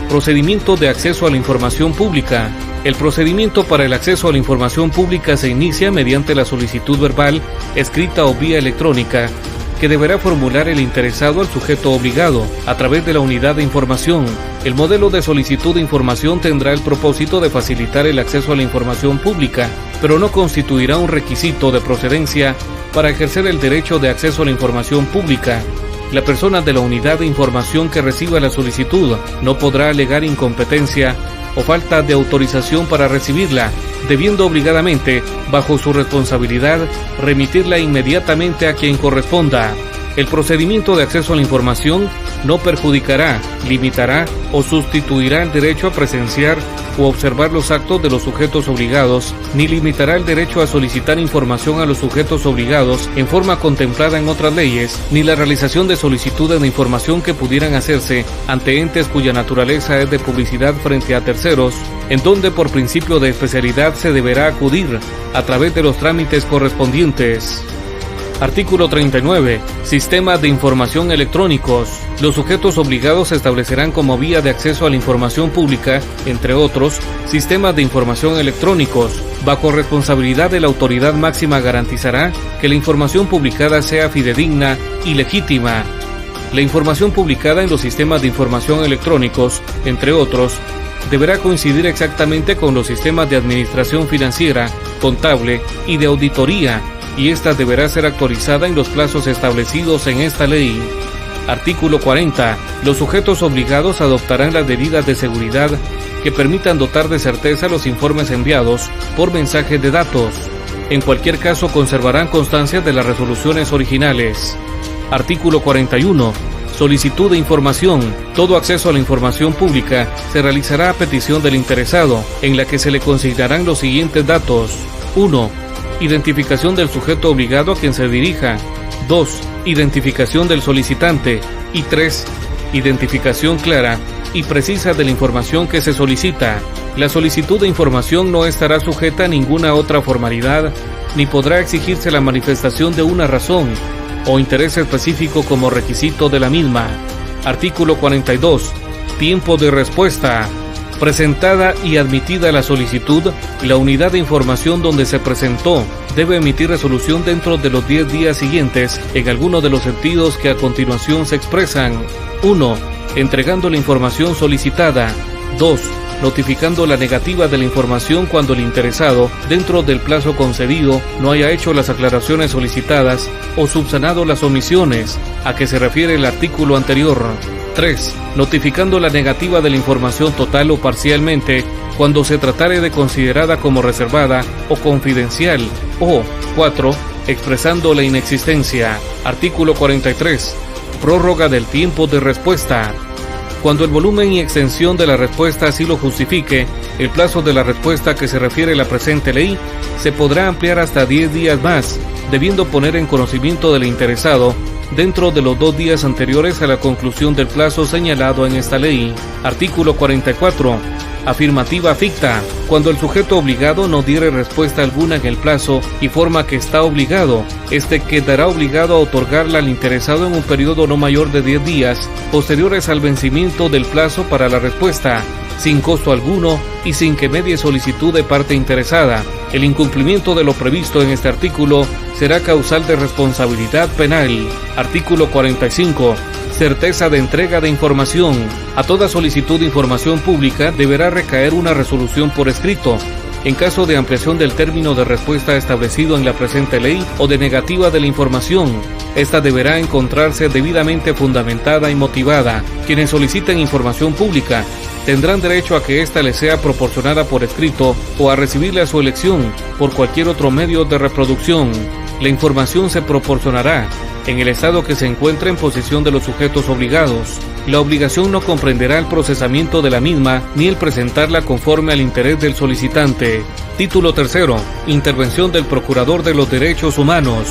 Procedimiento de acceso a la información pública. El procedimiento para el acceso a la información pública se inicia mediante la solicitud verbal, escrita o vía electrónica, que deberá formular el interesado al sujeto obligado, a través de la unidad de información. El modelo de solicitud de información tendrá el propósito de facilitar el acceso a la información pública, pero no constituirá un requisito de procedencia para ejercer el derecho de acceso a la información pública. La persona de la unidad de información que reciba la solicitud no podrá alegar incompetencia o falta de autorización para recibirla, debiendo obligadamente, bajo su responsabilidad, remitirla inmediatamente a quien corresponda. El procedimiento de acceso a la información no perjudicará, limitará o sustituirá el derecho a presenciar o observar los actos de los sujetos obligados, ni limitará el derecho a solicitar información a los sujetos obligados en forma contemplada en otras leyes, ni la realización de solicitudes de información que pudieran hacerse ante entes cuya naturaleza es de publicidad frente a terceros, en donde por principio de especialidad se deberá acudir a través de los trámites correspondientes. Artículo 39. Sistemas de información electrónicos. Los sujetos obligados establecerán como vía de acceso a la información pública, entre otros, sistemas de información electrónicos. Bajo responsabilidad de la autoridad máxima garantizará que la información publicada sea fidedigna y legítima. La información publicada en los sistemas de información electrónicos, entre otros, deberá coincidir exactamente con los sistemas de administración financiera, contable y de auditoría, y ésta deberá ser actualizada en los plazos establecidos en esta ley. Artículo 40. Los sujetos obligados adoptarán las medidas de seguridad que permitan dotar de certeza los informes enviados por mensaje de datos. En cualquier caso, conservarán constancia de las resoluciones originales. Artículo 41. Solicitud de información. Todo acceso a la información pública se realizará a petición del interesado, en la que se le consignarán los siguientes datos. 1. Identificación del sujeto obligado a quien se dirija. 2. Identificación del solicitante. Y 3. Identificación clara y precisa de la información que se solicita. La solicitud de información no estará sujeta a ninguna otra formalidad, ni podrá exigirse la manifestación de una razón o interés específico como requisito de la misma. Artículo 42. Tiempo de respuesta. Presentada y admitida la solicitud, la unidad de información donde se presentó debe emitir resolución dentro de los 10 días siguientes en alguno de los sentidos que a continuación se expresan. 1. Entregando la información solicitada. 2. Notificando la negativa de la información cuando el interesado, dentro del plazo concedido, no haya hecho las aclaraciones solicitadas o subsanado las omisiones a que se refiere el artículo anterior. 3. Notificando la negativa de la información total o parcialmente cuando se tratare de considerada como reservada o confidencial. O 4. Expresando la inexistencia. Artículo 43. Prórroga del tiempo de respuesta. Cuando el volumen y extensión de la respuesta así lo justifique, el plazo de la respuesta a que se refiere la presente ley se podrá ampliar hasta 10 días más, debiendo poner en conocimiento del interesado dentro de los 2 días anteriores a la conclusión del plazo señalado en esta ley. Artículo 44. Afirmativa ficta. Cuando el sujeto obligado no diere respuesta alguna en el plazo y forma que está obligado, este quedará obligado a otorgarla al interesado en un periodo no mayor de 10 días, posteriores al vencimiento del plazo para la respuesta, sin costo alguno y sin que medie solicitud de parte interesada. El incumplimiento de lo previsto en este artículo será causal de responsabilidad penal. Artículo 45. Certeza de entrega de información. A toda solicitud de información pública deberá recaer una resolución por escrito, En caso de ampliación del término de respuesta establecido en la presente ley o de negativa de la información, esta deberá encontrarse debidamente fundamentada y motivada. Quienes soliciten información pública tendrán derecho a que ésta les sea proporcionada por escrito o a recibirla a su elección por cualquier otro medio de reproducción. La información se proporcionará en el estado que se encuentre en posesión de los sujetos obligados. La obligación no comprenderá el procesamiento de la misma ni el presentarla conforme al interés del solicitante. Título tercero. Intervención del Procurador de los Derechos Humanos.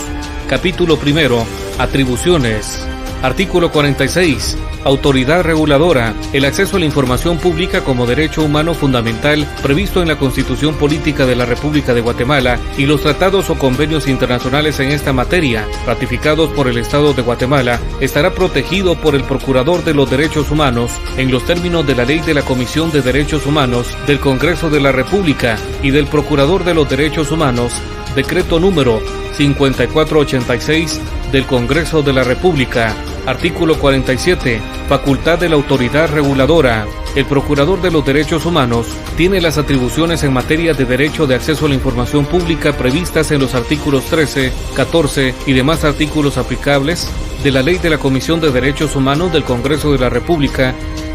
Capítulo primero. Atribuciones. Artículo 46. Autoridad reguladora. El acceso a la información pública como derecho humano fundamental previsto en la Constitución Política de la República de Guatemala y los tratados o convenios internacionales en esta materia, ratificados por el Estado de Guatemala, estará protegido por el Procurador de los Derechos Humanos en los términos de la Ley de la Comisión de Derechos Humanos del Congreso de la República y del Procurador de los Derechos Humanos, decreto número 5486 del Congreso de la República. Artículo 47. Facultad de la autoridad reguladora. El Procurador de los Derechos Humanos tiene las atribuciones en materia de derecho de acceso a la información pública previstas en los artículos 13, 14 y demás artículos aplicables de la Ley de la Comisión de Derechos Humanos del Congreso de la República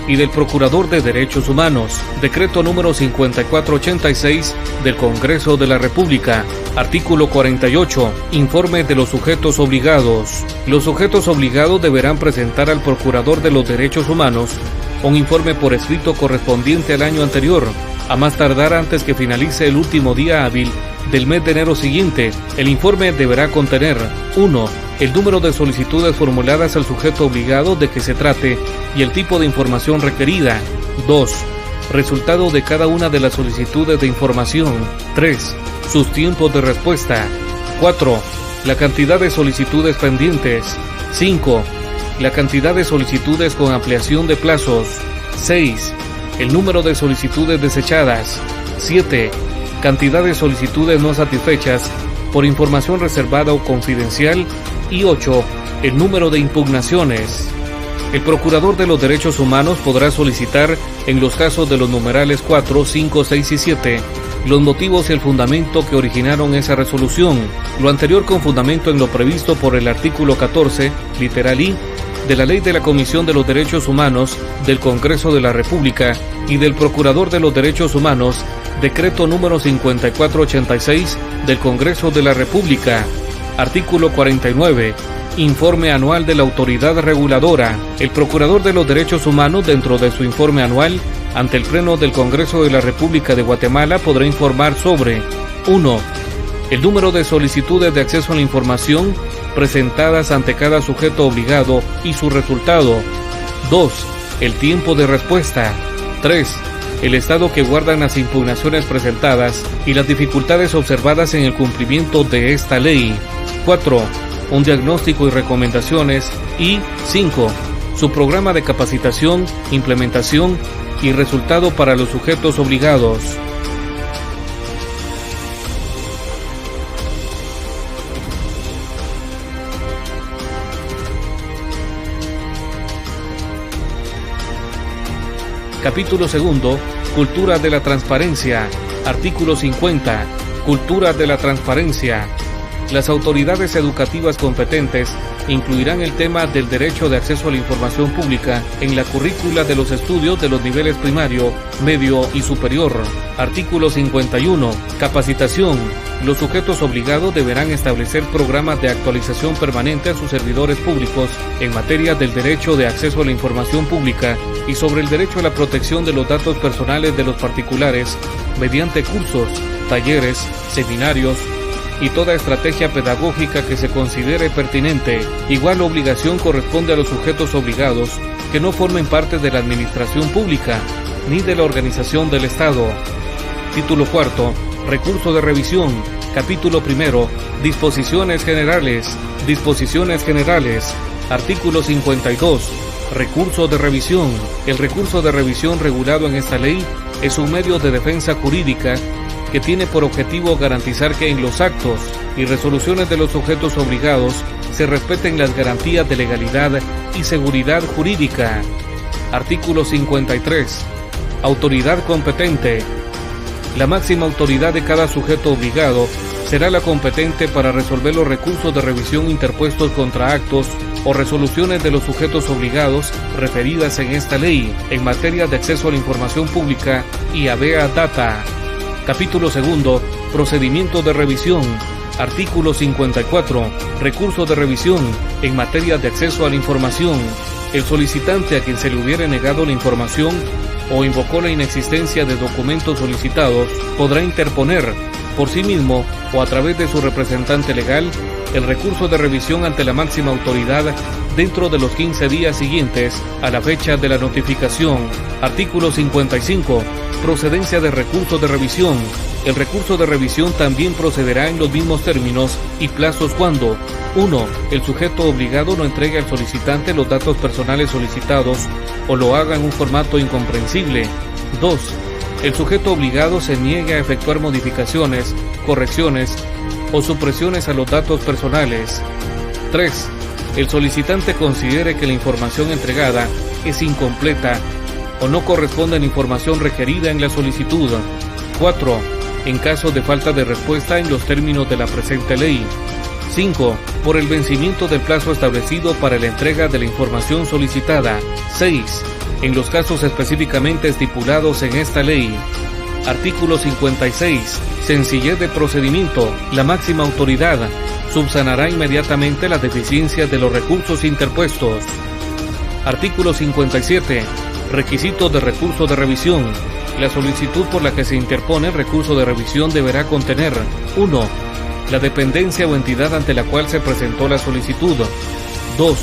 y del Procurador de Derechos Humanos, decreto número 5486 del Congreso de la República. Artículo 48. Informe de los sujetos obligados. Los sujetos obligados deberán presentar al Procurador de los Derechos Humanos un informe por escrito correspondiente al año anterior, a más tardar antes que finalice el último día hábil del mes de enero siguiente. El informe deberá contener 1. El número de solicitudes formuladas al sujeto obligado de que se trate y el tipo de información requerida. 2. Resultado de cada una de las solicitudes de información. 3. Sus tiempos de respuesta. 4. La cantidad de solicitudes pendientes. 5. La cantidad de solicitudes con ampliación de plazos. 6. El número de solicitudes desechadas. 7. Cantidad de solicitudes no satisfechas por información reservada o confidencial. Y 8. El número de impugnaciones. El Procurador de los Derechos Humanos podrá solicitar, en los casos de los numerales 4, 5, 6 y 7, los motivos y el fundamento que originaron esa resolución, lo anterior con fundamento en lo previsto por el artículo 14, literal I, de la Ley de la Comisión de los Derechos Humanos del Congreso de la República y del Procurador de los Derechos Humanos, decreto número 5486 del Congreso de la República. Artículo 49. Informe anual de la autoridad reguladora. El Procurador de los Derechos Humanos, dentro de su informe anual, ante el Pleno del Congreso de la República de Guatemala, podrá informar sobre 1. El número de solicitudes de acceso a la información presentadas ante cada sujeto obligado y su resultado. 2. El tiempo de respuesta. 3. El estado que guardan las impugnaciones presentadas y las dificultades observadas en el cumplimiento de esta ley. 4. Un diagnóstico y recomendaciones. Y 5. Su programa de capacitación, implementación y resultado para los sujetos obligados. Capítulo segundo. Cultura de la transparencia. Artículo 50. Cultura de la transparencia. Las autoridades educativas competentes incluirán el tema del derecho de acceso a la información pública en la currícula de los estudios de los niveles primario, medio y superior. Artículo 51. Capacitación. Los sujetos obligados deberán establecer programas de actualización permanente a sus servidores públicos en materia del derecho de acceso a la información pública y sobre el derecho a la protección de los datos personales de los particulares mediante cursos, talleres, seminarios y toda estrategia pedagógica que se considere pertinente. Igual obligación corresponde a los sujetos obligados que no formen parte de la administración pública ni de la organización del Estado. Título cuarto. Recurso de revisión. Capítulo primero. Disposiciones generales. Disposiciones generales. Artículo 52. Recurso de revisión. El recurso de revisión regulado en esta ley es un medio de defensa jurídica que tiene por objetivo garantizar que en los actos y resoluciones de los sujetos obligados se respeten las garantías de legalidad y seguridad jurídica. Artículo 53. Autoridad competente. La máxima autoridad de cada sujeto obligado será la competente para resolver los recursos de revisión interpuestos contra actos o resoluciones de los sujetos obligados referidas en esta ley en materia de acceso a la información pública y habeas data. Capítulo 2. Procedimiento de revisión. Artículo 54. Recurso de revisión en materia de acceso a la información. El solicitante a quien se le hubiere negado la información o invocó la inexistencia de documentos solicitados podrá interponer por sí mismo o a través de su representante legal el recurso de revisión ante la máxima autoridad dentro de los 15 días siguientes a la fecha de la notificación. Artículo 55. Procedencia de recurso de revisión. El recurso de revisión también procederá en los mismos términos y plazos cuando 1. El sujeto obligado no entregue al solicitante los datos personales solicitados o lo haga en un formato incomprensible. 2. El sujeto obligado se niegue a efectuar modificaciones, correcciones o supresiones a los datos personales. 3. El solicitante considere que la información entregada es incompleta o no corresponde a la información requerida en la solicitud. 4. En caso de falta de respuesta en los términos de la presente ley. 5. Por el vencimiento del plazo establecido para la entrega de la información solicitada. 6. En los casos específicamente estipulados en esta ley. Artículo 56. Sencillez de procedimiento. La máxima autoridad subsanará inmediatamente las deficiencias de los recursos interpuestos. Artículo 57. Requisitos de recurso de revisión. La solicitud por la que se interpone el recurso de revisión deberá contener 1. La dependencia o entidad ante la cual se presentó la solicitud. 2.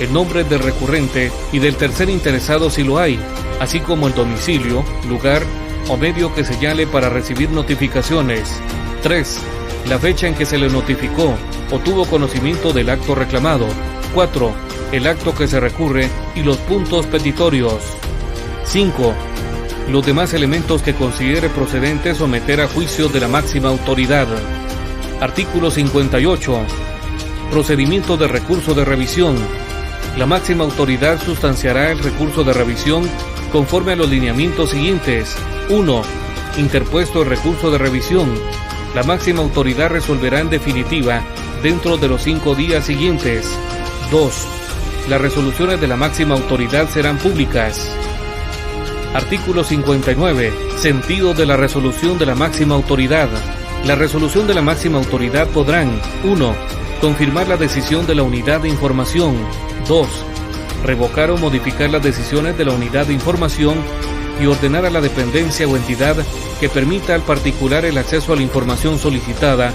El nombre del recurrente y del tercer interesado si lo hay, así como el domicilio, lugar o medio que señale para recibir notificaciones. 3. La fecha en que se le notificó o tuvo conocimiento del acto reclamado. 4. El acto que se recurre y los puntos petitorios. 5. Los demás elementos que considere procedente someter a juicio de la máxima autoridad. Artículo 58. Procedimiento de recurso de revisión. La máxima autoridad sustanciará el recurso de revisión conforme a los lineamientos siguientes. 1. Interpuesto el recurso de revisión. La máxima autoridad resolverá en definitiva dentro de los 5 días siguientes. 2. Las resoluciones de la máxima autoridad serán públicas. Artículo 59. Sentido de la resolución de la máxima autoridad. La resolución de la máxima autoridad podrán 1. Confirmar la decisión de la unidad de información. 2. Revocar o modificar las decisiones de la unidad de información y ordenar a la dependencia o entidad que permita al particular el acceso a la información solicitada,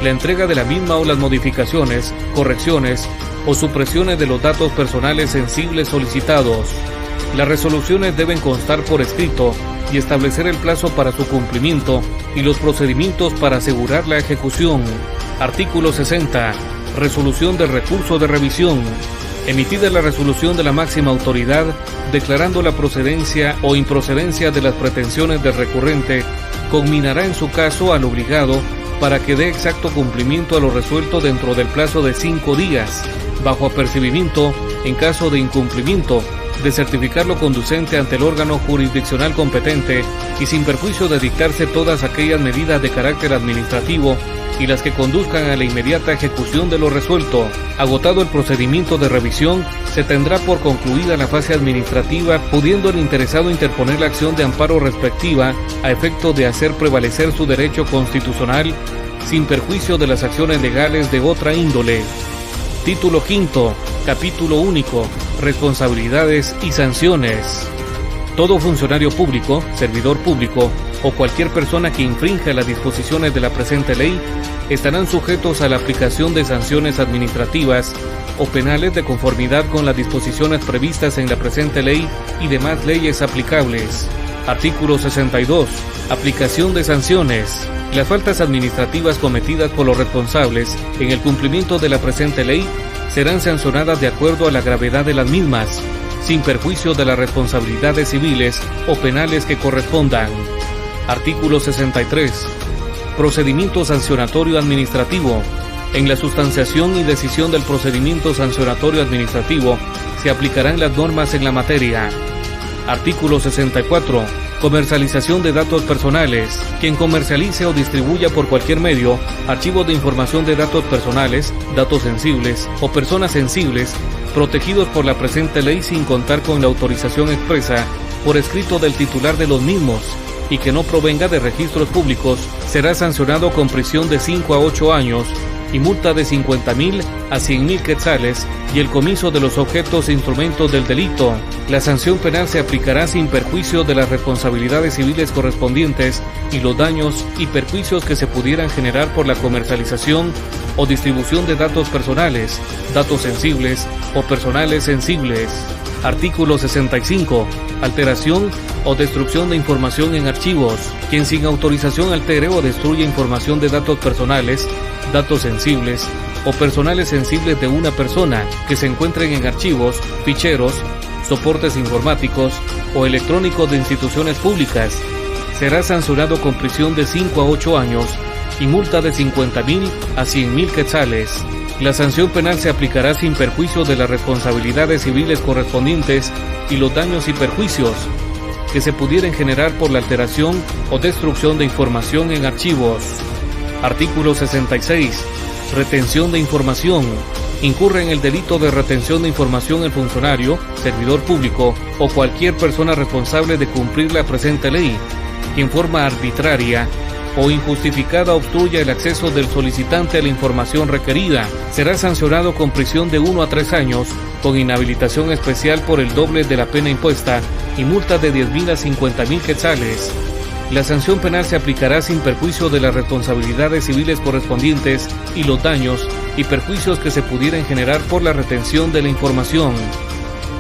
la entrega de la misma o las modificaciones, correcciones o supresiones de los datos personales sensibles solicitados. Las resoluciones deben constar por escrito y establecer el plazo para su cumplimiento y los procedimientos para asegurar la ejecución. Artículo 60. Resolución del recurso de revisión. Emitida la resolución de la máxima autoridad declarando la procedencia o improcedencia de las pretensiones del recurrente, conminará en su caso al obligado para que dé exacto cumplimiento a lo resuelto dentro del plazo de 5 días, bajo apercibimiento, en caso de incumplimiento, de certificar lo conducente ante el órgano jurisdiccional competente y sin perjuicio de dictarse todas aquellas medidas de carácter administrativo y las que conduzcan a la inmediata ejecución de lo resuelto. Agotado el procedimiento de revisión, se tendrá por concluida la fase administrativa, pudiendo el interesado interponer la acción de amparo respectiva a efecto de hacer prevalecer su derecho constitucional sin perjuicio de las acciones legales de otra índole. Título quinto. Capítulo único. Responsabilidades y sanciones. Todo funcionario público, servidor público o cualquier persona que infrinja las disposiciones de la presente ley estarán sujetos a la aplicación de sanciones administrativas o penales de conformidad con las disposiciones previstas en la presente ley y demás leyes aplicables. Artículo 62. Aplicación de sanciones. Las faltas administrativas cometidas por los responsables en el cumplimiento de la presente ley serán sancionadas de acuerdo a la gravedad de las mismas, sin perjuicio de las responsabilidades civiles o penales que correspondan. Artículo 63. Procedimiento sancionatorio administrativo. En la sustanciación y decisión del procedimiento sancionatorio administrativo se aplicarán las normas en la materia. Artículo 64. Comercialización de datos personales. Quien comercialice o distribuya por cualquier medio archivos de información de datos personales, datos sensibles o personas sensibles protegidos por la presente ley sin contar con la autorización expresa por escrito del titular de los mismos y que no provenga de registros públicos, será sancionado con prisión de 5 a 8 años y multa de 50,000 a 100,000 quetzales y el comiso de los objetos e instrumentos del delito. La sanción penal se aplicará sin perjuicio de las responsabilidades civiles correspondientes y los daños y perjuicios que se pudieran generar por la comercialización o distribución de datos personales, datos sensibles o personales sensibles. Artículo 65. Alteración o destrucción de información en archivos. Quien sin autorización altere o destruya información de datos personales, datos sensibles o personales sensibles de una persona que se encuentren en archivos, ficheros, soportes informáticos o electrónicos de instituciones públicas, será sancionado con prisión de 5 a 8 años y multa de 50,000 a 100,000 quetzales. La sanción penal se aplicará sin perjuicio de las responsabilidades civiles correspondientes y los daños y perjuicios que se pudieran generar por la alteración o destrucción de información en archivos. Artículo 66. Retención de información. Incurre en el delito de retención de información el funcionario, servidor público o cualquier persona responsable de cumplir la presente ley, que en forma arbitraria o injustificada obstruya el acceso del solicitante a la información requerida, será sancionado con prisión de 1 a 3 años, con inhabilitación especial por el doble de la pena impuesta y multa de 10,000 a 50,000 quetzales. La sanción penal se aplicará sin perjuicio de las responsabilidades civiles correspondientes y los daños y perjuicios que se pudieran generar por la retención de la información.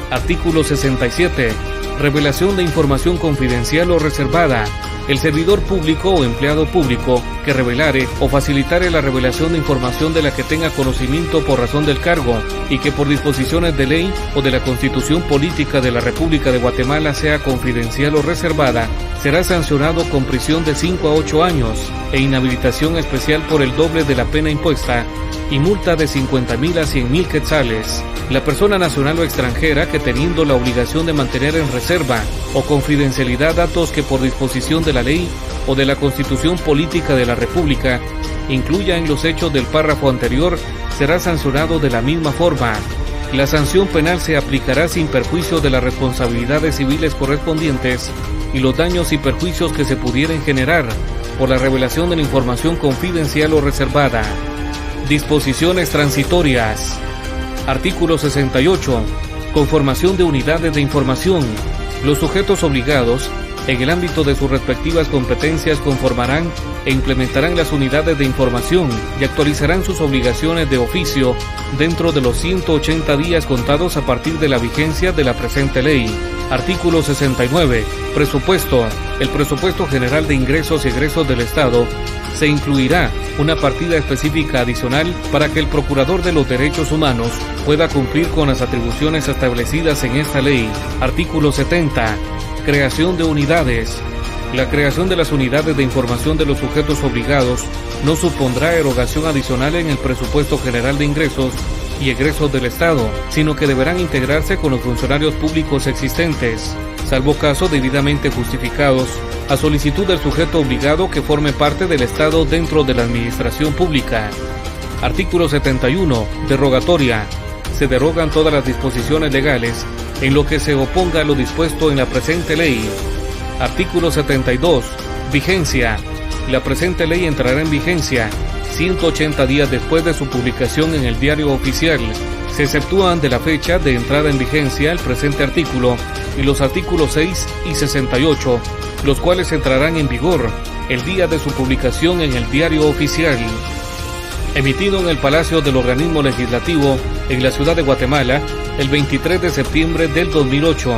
Artículo 67. Revelación de información confidencial o reservada. El servidor público o empleado público que revelare o facilitare la revelación de información de la que tenga conocimiento por razón del cargo y que por disposiciones de ley o de la Constitución Política de la República de Guatemala sea confidencial o reservada, será sancionado con prisión de 5 a 8 años e inhabilitación especial por el doble de la pena impuesta y multa de 50,000 a 100,000 quetzales. La persona nacional o extranjera que teniendo la obligación de mantener en reserva o confidencialidad datos que por disposición de la ley o de la Constitución Política de la República incluya en los hechos del párrafo anterior, será sancionado de la misma forma. La sanción penal se aplicará sin perjuicio de las responsabilidades civiles correspondientes y los daños y perjuicios que se pudieran generar por la revelación de la información confidencial o reservada. Disposiciones transitorias. Artículo 68. Conformación de unidades de información. Los sujetos obligados, en el ámbito de sus respectivas competencias, conformarán e implementarán las unidades de información y actualizarán sus obligaciones de oficio dentro de los 180 días contados a partir de la vigencia de la presente ley. Artículo 69. Presupuesto. El presupuesto general de ingresos y egresos del Estado se incluirá una partida específica adicional para que el Procurador de los Derechos Humanos pueda cumplir con las atribuciones establecidas en esta ley. Artículo 70. Creación de unidades. La creación de las unidades de información de los sujetos obligados no supondrá erogación adicional en el presupuesto general de ingresos y egresos del Estado, sino que deberán integrarse con los funcionarios públicos existentes, salvo casos debidamente justificados, a solicitud del sujeto obligado que forme parte del Estado dentro de la administración pública. Artículo 71. Derogatoria. Se derogan todas las disposiciones legales en lo que se oponga a lo dispuesto en la presente ley. Artículo 72. Vigencia. La presente ley entrará en vigencia 180 días después de su publicación en el Diario Oficial. Se exceptúan de la fecha de entrada en vigencia el presente artículo y los artículos 6 y 68, los cuales entrarán en vigor el día de su publicación en el Diario Oficial. Emitido en el Palacio del Organismo Legislativo en la ciudad de Guatemala el 23 de septiembre del 2008.